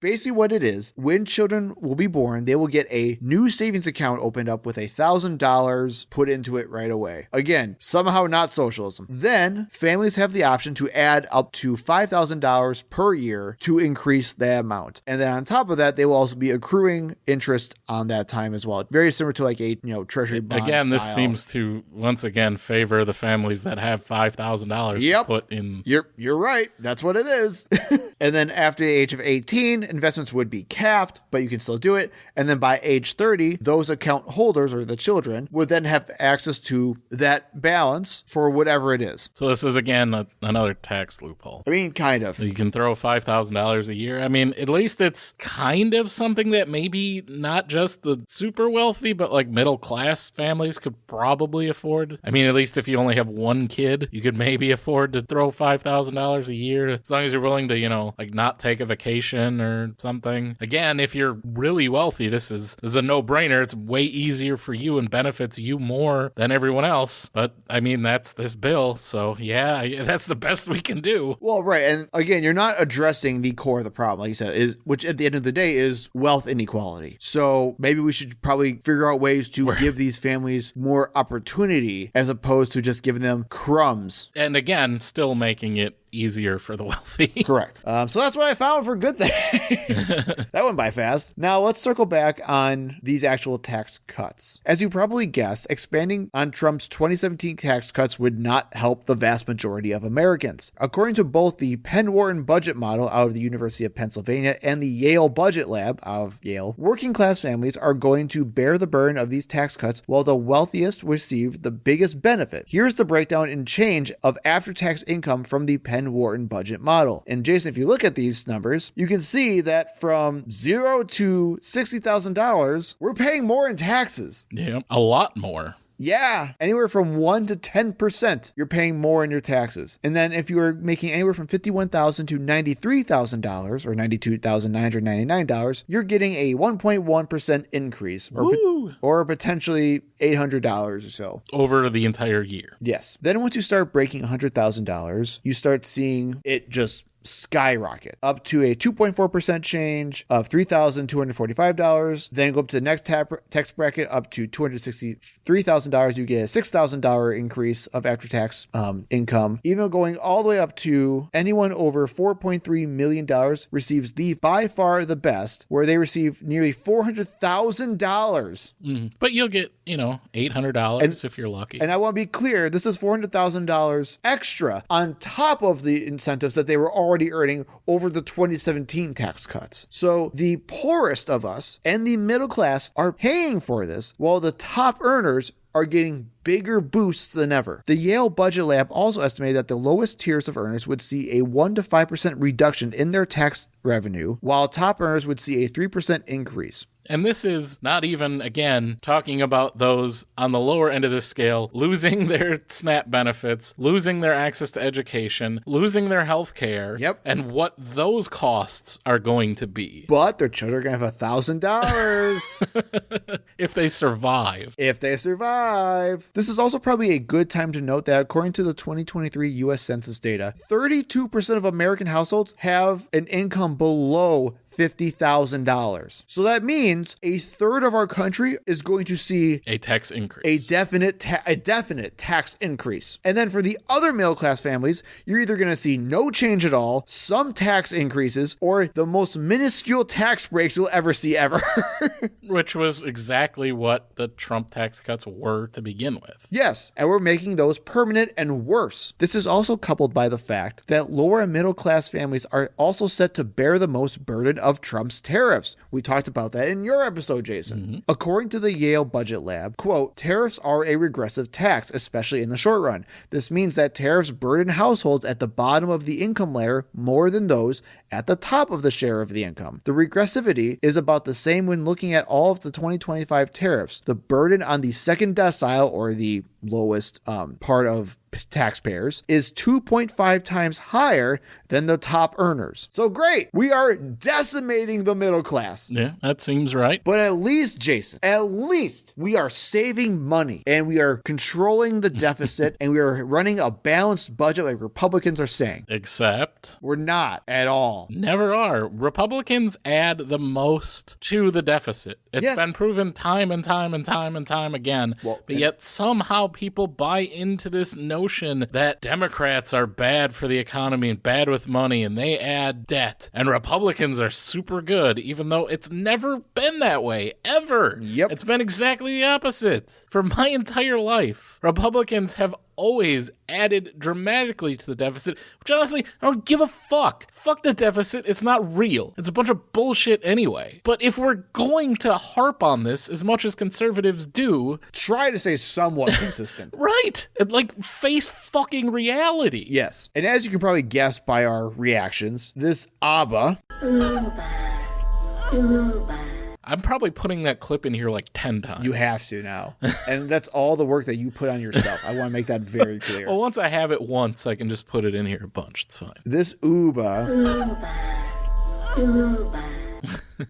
Basically what it is, when children will be born, they will get a new savings account opened up with $1,000 put into it right away. Again, somehow not socialism. Then families have the option to add up to $5,000 per year to increase that amount. And then on top of that, they will also be accruing interest on that time as well. Very similar to like a, treasury bond Again, this style. seems to once again favor the families that have $5,000 to put in. You're right. That's what it is. And then after the age of 18, investments would be capped, but you can still do it. And then by age 30, those account holders or the children would then have access to that balance for whatever it is. So this is again another tax loophole. I mean, kind of. You can throw $5,000 a year. I mean, at least it's kind of something that maybe not just the super wealthy, but like middle class families could probably afford. I mean, at least if you only have one kid, you could maybe afford to throw $5,000 a year, as long as you're willing to, like not take a vacation or something. Again, if you're really wealthy, this is a no-brainer. It's way easier for you and benefits you more than everyone else. But I mean, that's this bill. So yeah, that's the best we can do. Well, right. And again, you're not addressing the core of the problem, like you said, which at the end of the day is wealth inequality. So maybe we should probably figure out ways to give these families more opportunity as opposed to just giving them crumbs. And again, still making it easier for the wealthy. Correct. So that's what I found for good things. That went by fast. Now let's circle back on these actual tax cuts. As you probably guessed, expanding on Trump's 2017 tax cuts would not help the vast majority of Americans. According to both the Penn Wharton budget model out of the University of Pennsylvania and the Yale Budget Lab out of Yale, working class families are going to bear the burden of these tax cuts while the wealthiest receive the biggest benefit. Here's the breakdown in change of after-tax income from the Penn Wharton budget model. And Jason, if you look at these numbers, you can see that from $0 to $60,000, we're paying more in taxes. Yeah, a lot more. Yeah, anywhere from 1 to 10%, you're paying more in your taxes. And then if you're making anywhere from $51,000 to $93,000 or $92,999, you're getting a 1.1% increase or potentially $800 or so. Over the entire year. Yes. Then once you start breaking $100,000, you start seeing it just skyrocket up to a 2.4% change of $3,245. Then go up to the next tax bracket up to $263,000. You get a $6,000 increase of after-tax income. Even going all the way up to anyone over $4.3 million receives by far the best, where they receive nearly $400,000 But you'll get, $800 if you're lucky. And I want to be clear, this is $400,000 extra on top of the incentives that they were already earning over the 2017 tax cuts. So the poorest of us and the middle class are paying for this, while the top earners are getting bigger boosts than ever. The Yale Budget Lab also estimated that the lowest tiers of earners would see a 1 to 5% reduction in their tax revenue, while top earners would see a 3% increase. And this is not even, again, talking about those on the lower end of the scale losing their SNAP benefits, losing their access to education, losing their health care, and what those costs are going to be. But their children are going to have $1,000. If they survive. If they survive. This is also probably a good time to note that according to the 2023 U.S. Census data, 32% of American households have an income below $50,000. So that means a third of our country is going to see a tax increase, a definite tax increase. And then for the other middle class families, you're either going to see no change at all, some tax increases, or the most minuscule tax breaks you'll ever see ever. Which was exactly what the Trump tax cuts were to begin with. Yes, and we're making those permanent and worse. This is also coupled by the fact that lower and middle class families are also set to bear the most burden of Trump's tariffs. We talked about that in your episode, Jason. According to the Yale Budget Lab, quote, tariffs are a regressive tax, especially in the short run. This means that tariffs burden households at the bottom of the income ladder more than those at the top of the share of the income. The regressivity is about the same when looking at all of the 2025 tariffs. The burden on the second decile, or the lowest part of taxpayers, is 2.5 times higher than the top earners. So great, we are decimating the middle class. Yeah, that seems right. But at least, Jason, we are saving money and we are controlling the deficit and we are running a balanced budget like Republicans are saying. Except we're not at all. Never are. Republicans add the most to the deficit. It's been proven time and time and time and time again. But yet somehow people buy into this notion that Democrats are bad for the economy and bad with money and they add debt. And Republicans are super good, even though it's never been that way, ever. It's been exactly the opposite. For my entire life, Republicans have always added dramatically to the deficit, which honestly, I don't give a fuck. Fuck the deficit. It's not real. It's a bunch of bullshit anyway. But if we're going to harp on this as much as conservatives do, try to stay somewhat consistent. Right. Like, face fucking reality. Yes. And as you can probably guess by our reactions, this ABBA. I'm probably putting that clip in here like 10 times. You have to now. And that's all the work that you put on yourself. I want to make that very clear. Well, once I have it once, I can just put it in here a bunch. It's fine. This Uba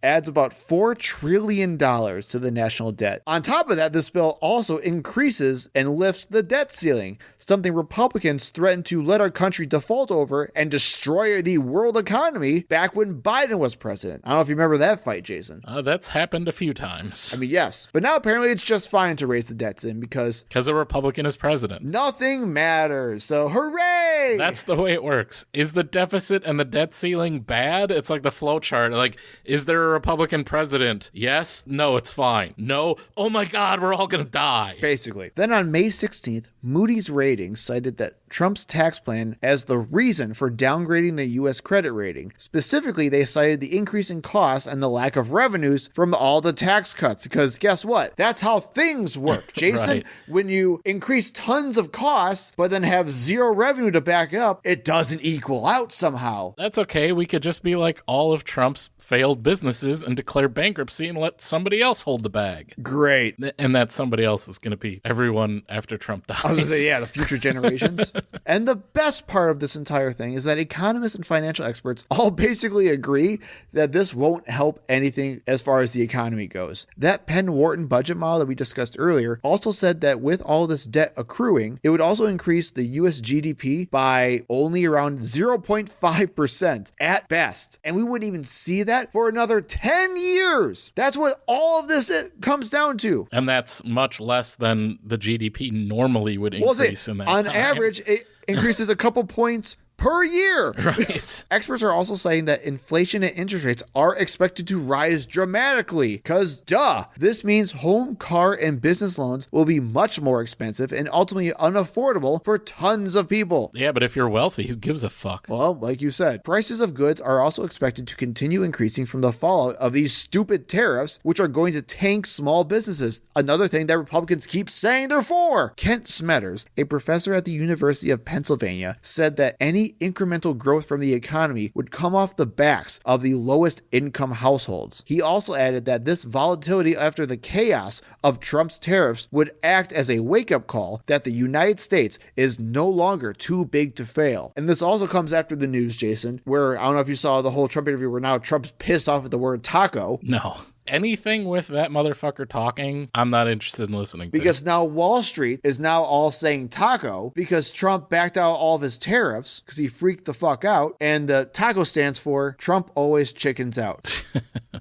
adds about $4 trillion to the national debt. On top of that, this bill also increases and lifts the debt ceiling, something Republicans threatened to let our country default over and destroy the world economy back when Biden was president. I don't know if you remember that fight, Jason. That's happened a few times. I mean, yes. But now apparently it's just fine to raise the debt ceiling because a Republican is president. Nothing matters. So hooray! That's the way it works. Is the deficit and the debt ceiling bad? It's like the flow chart. Like, is there a Republican president? Yes? No, it's fine. No? Oh my God, we're all gonna die. Basically. Then on May 16th, Moody's Ratings cited that Trump's tax plan as the reason for downgrading the U.S. credit rating. Specifically, they cited the increase in costs and the lack of revenues from all the tax cuts. Because guess what? That's how things work, Jason. Right. When you increase tons of costs, but then have zero revenue to back it up, it doesn't equal out somehow. That's okay. We could just be like all of Trump's failed businesses and declare bankruptcy and let somebody else hold the bag. Great. And that somebody else is going to be everyone after Trump dies. I was going to say, yeah, the future generations. And the best part of this entire thing is that economists and financial experts all basically agree that this won't help anything as far as the economy goes. That Penn Wharton budget model that we discussed earlier also said that with all this debt accruing, it would also increase the US GDP by only around 0.5% at best. And we wouldn't even see that for another 10 years. That's what all of this comes down to. And that's much less than the GDP normally would increase in that on time. average, it increases a couple points per year. Right. Experts are also saying that inflation and interest rates are expected to rise dramatically because, duh, this means home, car, and business loans will be much more expensive and ultimately unaffordable for tons of people. Yeah, but if you're wealthy, who gives a fuck? Well, like you said, prices of goods are also expected to continue increasing from the fallout of these stupid tariffs, which are going to tank small businesses. Another thing that Republicans keep saying they're for. Kent Smetters, a professor at the University of Pennsylvania, said that any incremental growth from the economy would come off the backs of the lowest income households. He also added that this volatility after the chaos of Trump's tariffs would act as a wake-up call that the United States is no longer too big to fail. And this also comes after the news, Jason, where I don't know if you saw the whole Trump interview where now Trump's pissed off at the word taco. No. Anything with that motherfucker talking, I'm not interested in listening to. Because now Wall Street is now all saying taco because Trump backed out all of his tariffs because he freaked the fuck out. And the taco stands for Trump always chickens out.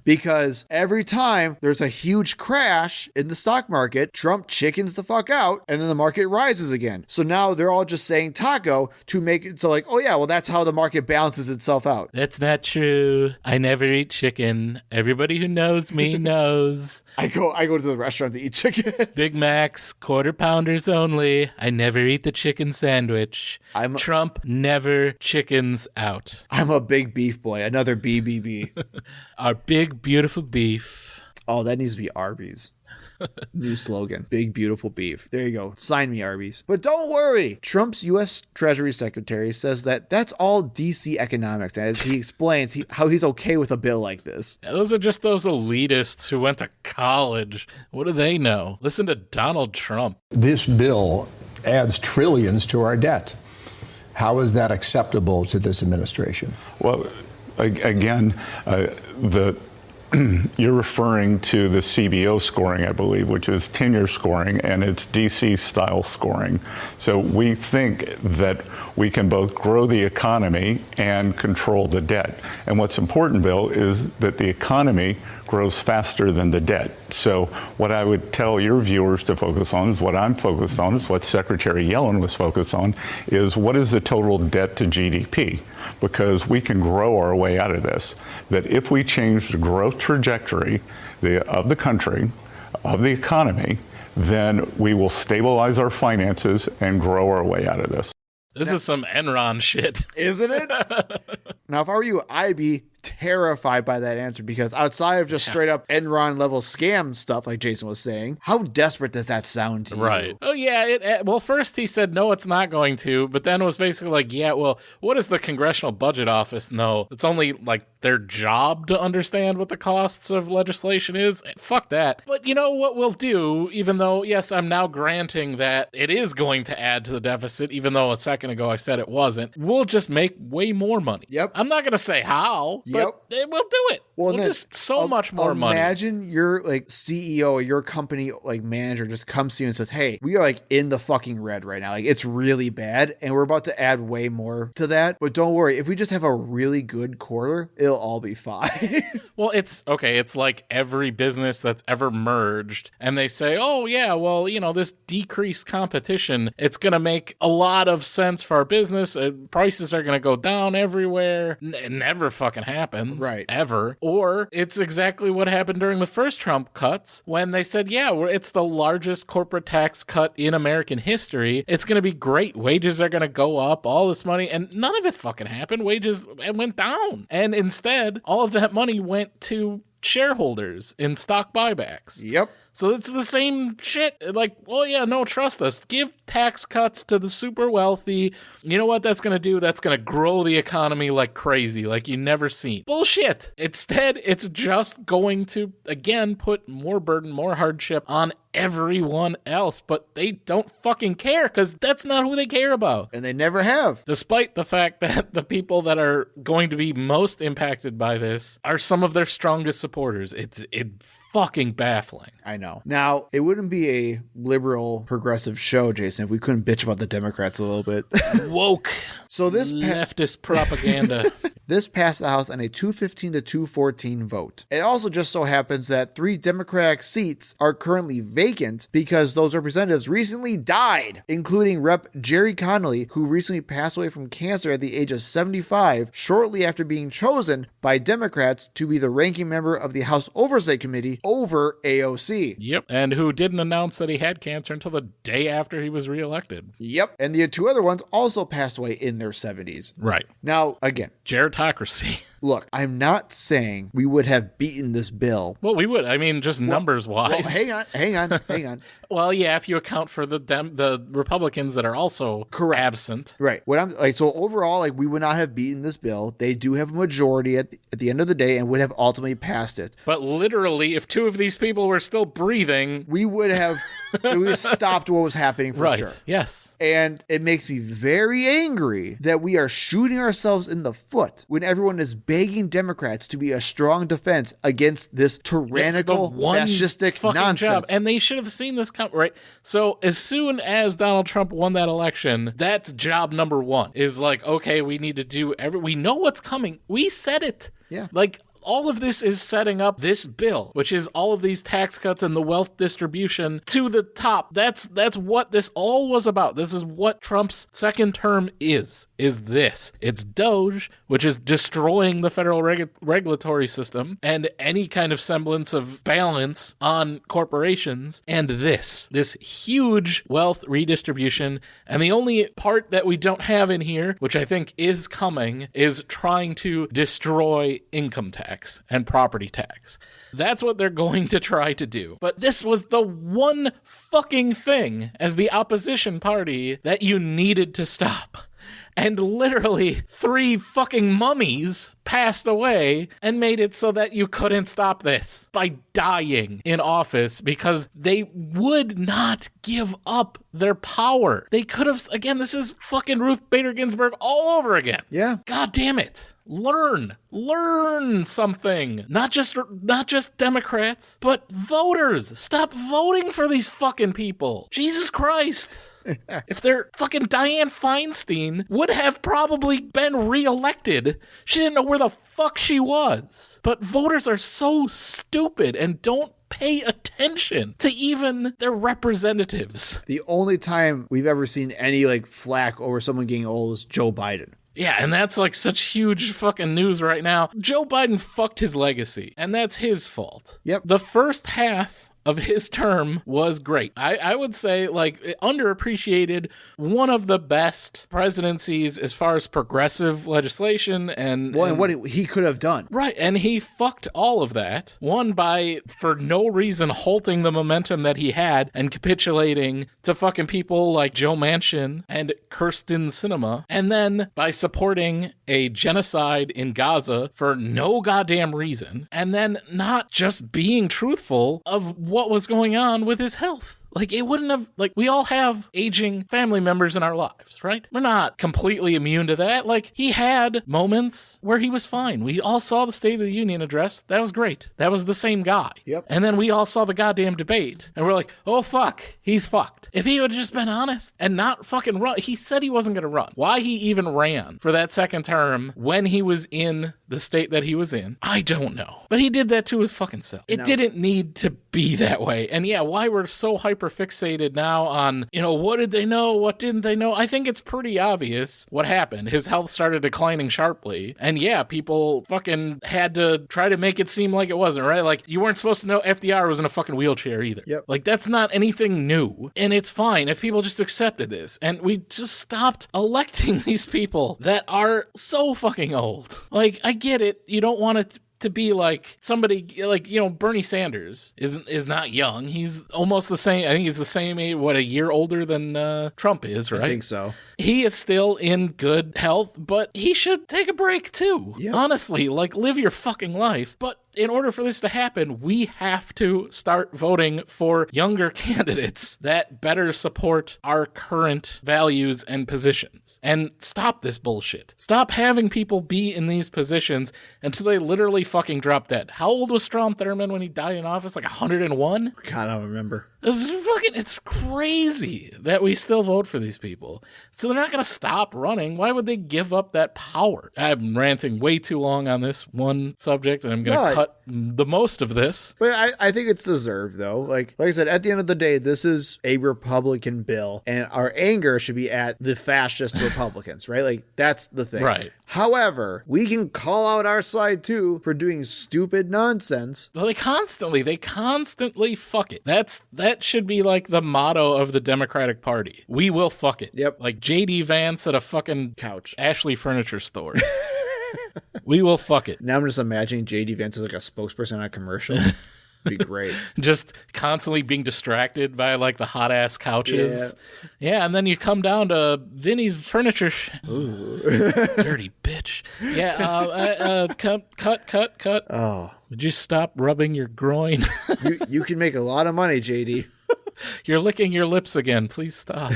Because every time there's a huge crash in the stock market, Trump chickens the fuck out and then the market rises again. So now they're all just saying taco to make it so like, oh yeah, well that's how the market balances itself out. That's not true. I never eat chicken. Everybody who knows me knows. I go to the restaurant to eat chicken. Big Macs, quarter pounders only. I never eat the chicken sandwich. Trump never chickens out. I'm a big beef boy. Another BBB. Our big, beautiful beef. Oh, that needs to be Arby's. New slogan. Big, beautiful beef. There you go. Sign me, Arby's. But don't worry. Trump's U.S. Treasury Secretary says that that's all D.C. economics. And as he explains how he's okay with a bill like this. Yeah, those are just those elitists who went to college. What do they know? Listen to Donald Trump. This bill adds trillions to our debt. How is that acceptable to this administration? Well, again, you're referring to the CBO scoring, I believe, which is tenure scoring, and it's DC style scoring. So we think that we can both grow the economy and control the debt. And what's important, Bill, is that the economy grows faster than the debt. So what I would tell your viewers to focus on is what I'm focused on, is what Secretary Yellen was focused on, is what is the total debt to GDP? Because we can grow our way out of this. That if we change the growth trajectory of the country, of the economy, then we will stabilize our finances and grow our way out of this. This is some Enron shit. Isn't it? Now, if I were you, I'd be terrified by that answer because outside of just straight up Enron level scam stuff, like Jason was saying, how desperate does that sound to you? Right. Oh, yeah. Well, first he said, no, it's not going to. But then it was basically like, yeah, well, what does the Congressional Budget Office know? It's only like their job to understand what the costs of legislation is. Fuck that. But you know what we'll do, even though, yes, I'm now granting that it is going to add to the deficit, even though a second ago I said it wasn't, we'll just make way more money. Yep. I'm not going to say how, but we'll do it. Well, we'll just so much more money. Imagine your like CEO or your company like manager just comes to you and says, hey, we are like in the fucking red right now. Like it's really bad and we're about to add way more to that. But don't worry, if we just have a really good quarter, it'll all be fine. Well, it's okay. It's like every business that's ever merged and they say, oh yeah, well, you know, this decreased competition, it's going to make a lot of sense for our business. Prices are going to go down everywhere. It never fucking happens. Right. Ever. Or it's exactly what happened during the first Trump cuts when they said, yeah, it's the largest corporate tax cut in American history. It's going to be great. Wages are going to go up, all this money. And none of it fucking happened. Wages went down. And instead, all of that money went to shareholders in stock buybacks. Yep. So it's the same shit. Like, oh yeah, no, trust us. Give tax cuts to the super wealthy. You know what that's going to do? That's going to grow the economy like crazy, like you never seen. Bullshit. Instead, it's just going to, again, put more burden, more hardship on everyone else. But they don't fucking care because that's not who they care about. And they never have. Despite the fact that the people that are going to be most impacted by this are some of their strongest supporters. It's fucking baffling. I know. Now, it wouldn't be a liberal progressive show, Jason, if we couldn't bitch about the Democrats a little bit. Woke. So this leftist propaganda. This passed the House on a 215 to 214 vote. It also just so happens that 3 Democratic seats are currently vacant because those representatives recently died, including Rep. Jerry Connolly, who recently passed away from cancer at the age of 75, shortly after being chosen by Democrats to be the ranking member of the House Oversight Committee over AOC. Yep, and who didn't announce that he had cancer until the day after he was reelected. Yep, and the 2 other ones also passed away in their 70s. Right. Now, again, gerontocracy. Look, I'm not saying we would have beaten this bill. Well, we would. I mean, just numbers-wise. Well, hang on. Well, yeah, if you account for the Republicans that are also absent. Right. What I'm like, so overall, like, we would not have beaten this bill. They do have a majority at the end of the day and would have ultimately passed it. But literally, if 2 of these people were still breathing, we would have stopped what was happening for sure. Yes. And it makes me very angry that we are shooting ourselves in the foot when everyone is begging Democrats to be a strong defense against this tyrannical, fascistic nonsense. Job. And they should have seen this come, right? So as soon as Donald Trump won that election, that's job number 1 is like, okay, we need to do we know what's coming. We said it. Yeah. Like, all of this is setting up this bill, which is all of these tax cuts and the wealth distribution to the top. That's what this all was about. This is what Trump's second term is this. It's Doge, which is destroying the federal regulatory system and any kind of semblance of balance on corporations, and this huge wealth redistribution. And the only part that we don't have in here, which I think is coming, is trying to destroy income tax and property tax. That's what they're going to try to do. But this was the one fucking thing as the opposition party that you needed to stop. And literally 3 fucking mummies passed away and made it so that you couldn't stop this by dying in office because they would not give up their power. They could have, again, this is fucking Ruth Bader Ginsburg all over again. Yeah. God damn it. Learn something. Not just Democrats, but voters. Stop voting for these fucking people. Jesus Christ. If they're fucking Dianne Feinstein would have probably been reelected. She didn't know where the fuck she was. But voters are so stupid and don't pay attention to even their representatives. The only time we've ever seen any like flack over someone getting old is Joe Biden. Yeah, and that's like such huge fucking news right now. Joe Biden fucked his legacy, and that's his fault. Yep. The first half of his term was great. I would say, like, underappreciated, one of the best presidencies as far as progressive legislation and what he could have done. Right, and he fucked all of that. One, by, for no reason, halting the momentum that he had and capitulating to fucking people like Joe Manchin and Kirsten Sinema, and then by supporting a genocide in Gaza for no goddamn reason, and then not just being truthful of what was going on with his health. Like, it wouldn't have, like, we all have aging family members in our lives, right? We're not completely immune to that. Like, he had moments where he was fine. We all saw the State of the Union address. That was great. That was the same guy. Yep. And then we all saw the goddamn debate, and we're like, oh, fuck, he's fucked. If he would have just been honest and not fucking run, he said he wasn't going to run. Why he even ran for that second term when he was in the state that he was in, I don't know. But he did that to his fucking self. It didn't need to be that way. And yeah, why we're so hyper fixated now on, what did they know? What didn't they know? I think it's pretty obvious what happened. His health started declining sharply. And yeah, people fucking had to try to make it seem like it wasn't, right? Like, you weren't supposed to know FDR was in a fucking wheelchair either. Yep. Like, that's not anything new. And it's fine if people just accepted this. And we just stopped electing these people that are so fucking old. Like, I get it. You don't want it to be like somebody like, Bernie Sanders is not young. He's almost the same. I think he's the same age, a year older than Trump is, right? I think so. He is still in good health, but he should take a break too. Yep. Honestly, like, live your fucking life. But in order for this to happen, we have to start voting for younger candidates that better support our current values and positions. And stop this bullshit. Stop having people be in these positions until they literally fucking drop dead. How old was Strom Thurmond when he died in office? Like 101? God, I don't remember. It's crazy that we still vote for these people. So they're not going to stop running. Why would they give up that power? I'm ranting way too long on this one subject, and I'm going to cut the most of this. But I think it's deserved, though. Like I said, at the end of the day, this is a Republican bill, and our anger should be at the fascist Republicans, right? Like, that's the thing. Right. However, we can call out our side, too, for doing stupid nonsense. Well, they constantly fuck it. That should be like the motto of the Democratic Party. We will fuck it. Yep. Like J.D. Vance at a fucking couch. Ashley Furniture Store. We will fuck it. Now I'm just imagining J.D. Vance as like a spokesperson on a commercial. Be great. Just constantly being distracted by like the hot ass couches. Yeah, and then you come down to Vinny's furniture. Ooh. Dirty bitch. Yeah, cut. Oh. Would you stop rubbing your groin? you can make a lot of money, JD. You're licking your lips again. Please stop.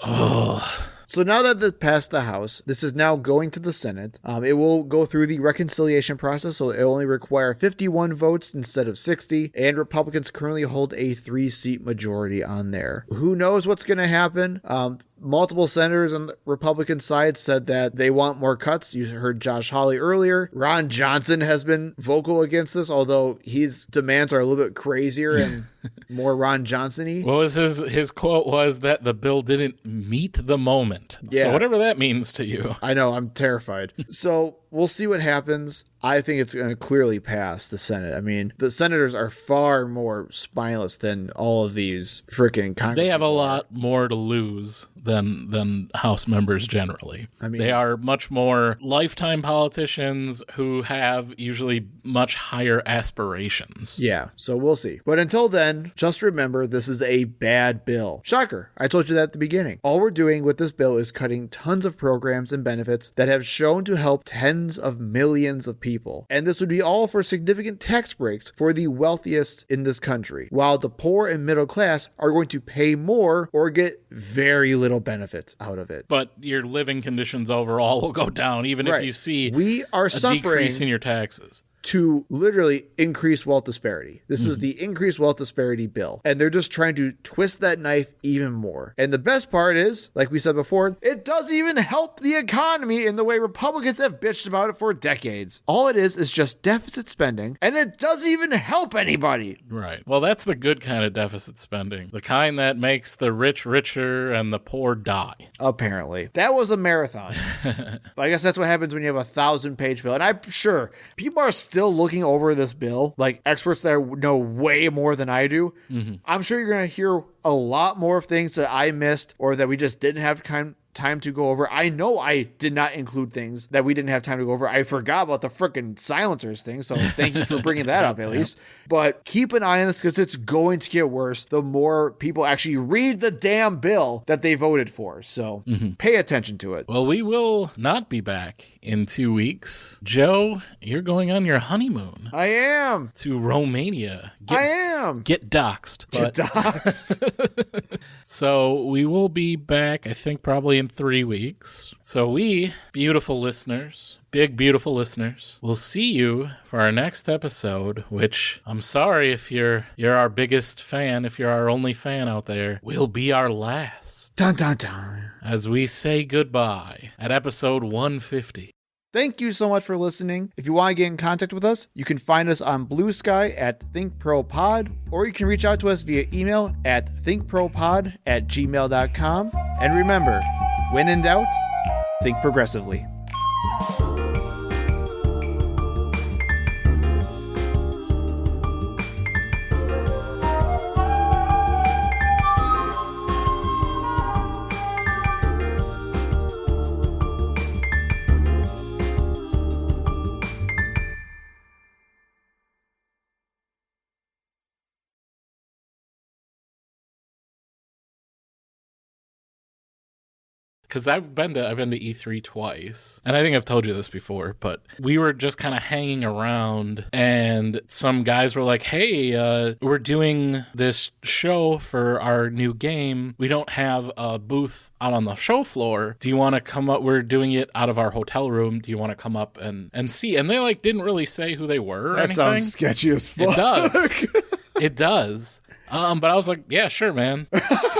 Oh. So now that it passed the House, this is now going to the Senate. It will go through the reconciliation process, so it only require 51 votes instead of 60, and Republicans currently hold a 3-seat majority on there. Who knows what's going to happen? Multiple senators on the Republican side said that they want more cuts. You heard Josh Hawley earlier. Ron Johnson has been vocal against this, although his demands are a little bit crazier and more Ron Johnson-y. What was his quote was that the bill didn't meet the moment. Yeah. So whatever that means to you. I know, I'm terrified. So we'll see what happens. I think it's going to clearly pass the Senate. I mean, the senators are far more spineless than all of these freaking Congress. They have a lot more to lose than House members generally. I mean, they are much more lifetime politicians who have usually much higher aspirations. Yeah, so we'll see. But until then, just remember this is a bad bill. Shocker. I told you that at the beginning. All we're doing with this bill is cutting tons of programs and benefits that have shown to help tens of millions of people. And this would be all for significant tax breaks for the wealthiest in this country, while the poor and middle class are going to pay more or get very little benefit out of it. But your living conditions overall will go down, even if you see a decrease in your taxes. To literally increase wealth disparity. This is the increased wealth disparity bill. And they're just trying to twist that knife even more. And the best part is, like we said before, it doesn't even help the economy in the way Republicans have bitched about it for decades. All it is just deficit spending, and it doesn't even help anybody. Right. Well, that's the good kind of deficit spending. The kind that makes the rich richer and the poor die. Apparently. That was a marathon. But I guess that's what happens when you have a 1,000-page bill. And I'm sure people are still looking over this bill, like experts that know way more than I do. I'm sure you're going to hear a lot more of things that I missed or that we just didn't have time to go over. I know I did not include things that we didn't have time to go over. I forgot about the frickin' silencers thing, so thank you for bringing that up at least. But keep an eye on this because it's going to get worse the more people actually read the damn bill that they voted for. So pay attention to it. Well, we will not be back in 2 weeks. Joe, you're going on your honeymoon. I am. To Romania. I am. Get doxxed. Get doxxed. So we will be back, I think, probably in 3 weeks. So we, beautiful listeners, big, beautiful listeners, will see you for our next episode, which I'm sorry if you're our biggest fan, if you're our only fan out there, will be our last. Dun, dun, dun. As we say goodbye at episode 150. Thank you so much for listening. If you want to get in contact with us, you can find us on Blue Sky at ThinkProPod, or you can reach out to us via email at thinkpropod@gmail.com. And remember, when in doubt, think progressively. Because I've been to E3 twice, and I think I've told you this before, but we were just kind of hanging around, and some guys were like, hey, we're doing this show for our new game. We don't have a booth out on the show floor. Do you want to come up? We're doing it out of our hotel room. Do you want to come up and see? And they didn't really say who they were or anything. That sounds sketchy as fuck. It does. It does. But I was like, yeah, sure, man.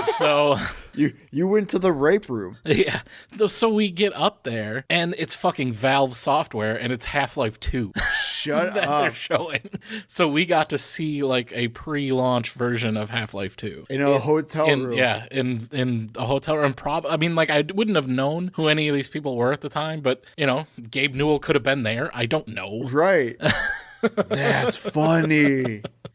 So you went to the rape room. Yeah. So we get up there, and it's fucking Valve software, and it's Half-Life 2. Shut that up. They're showing. So we got to see like a pre-launch version of Half-Life 2 in a hotel room. Yeah, in a hotel room. I mean, like, I wouldn't have known who any of these people were at the time, but Gabe Newell could have been there. I don't know. Right. That's funny.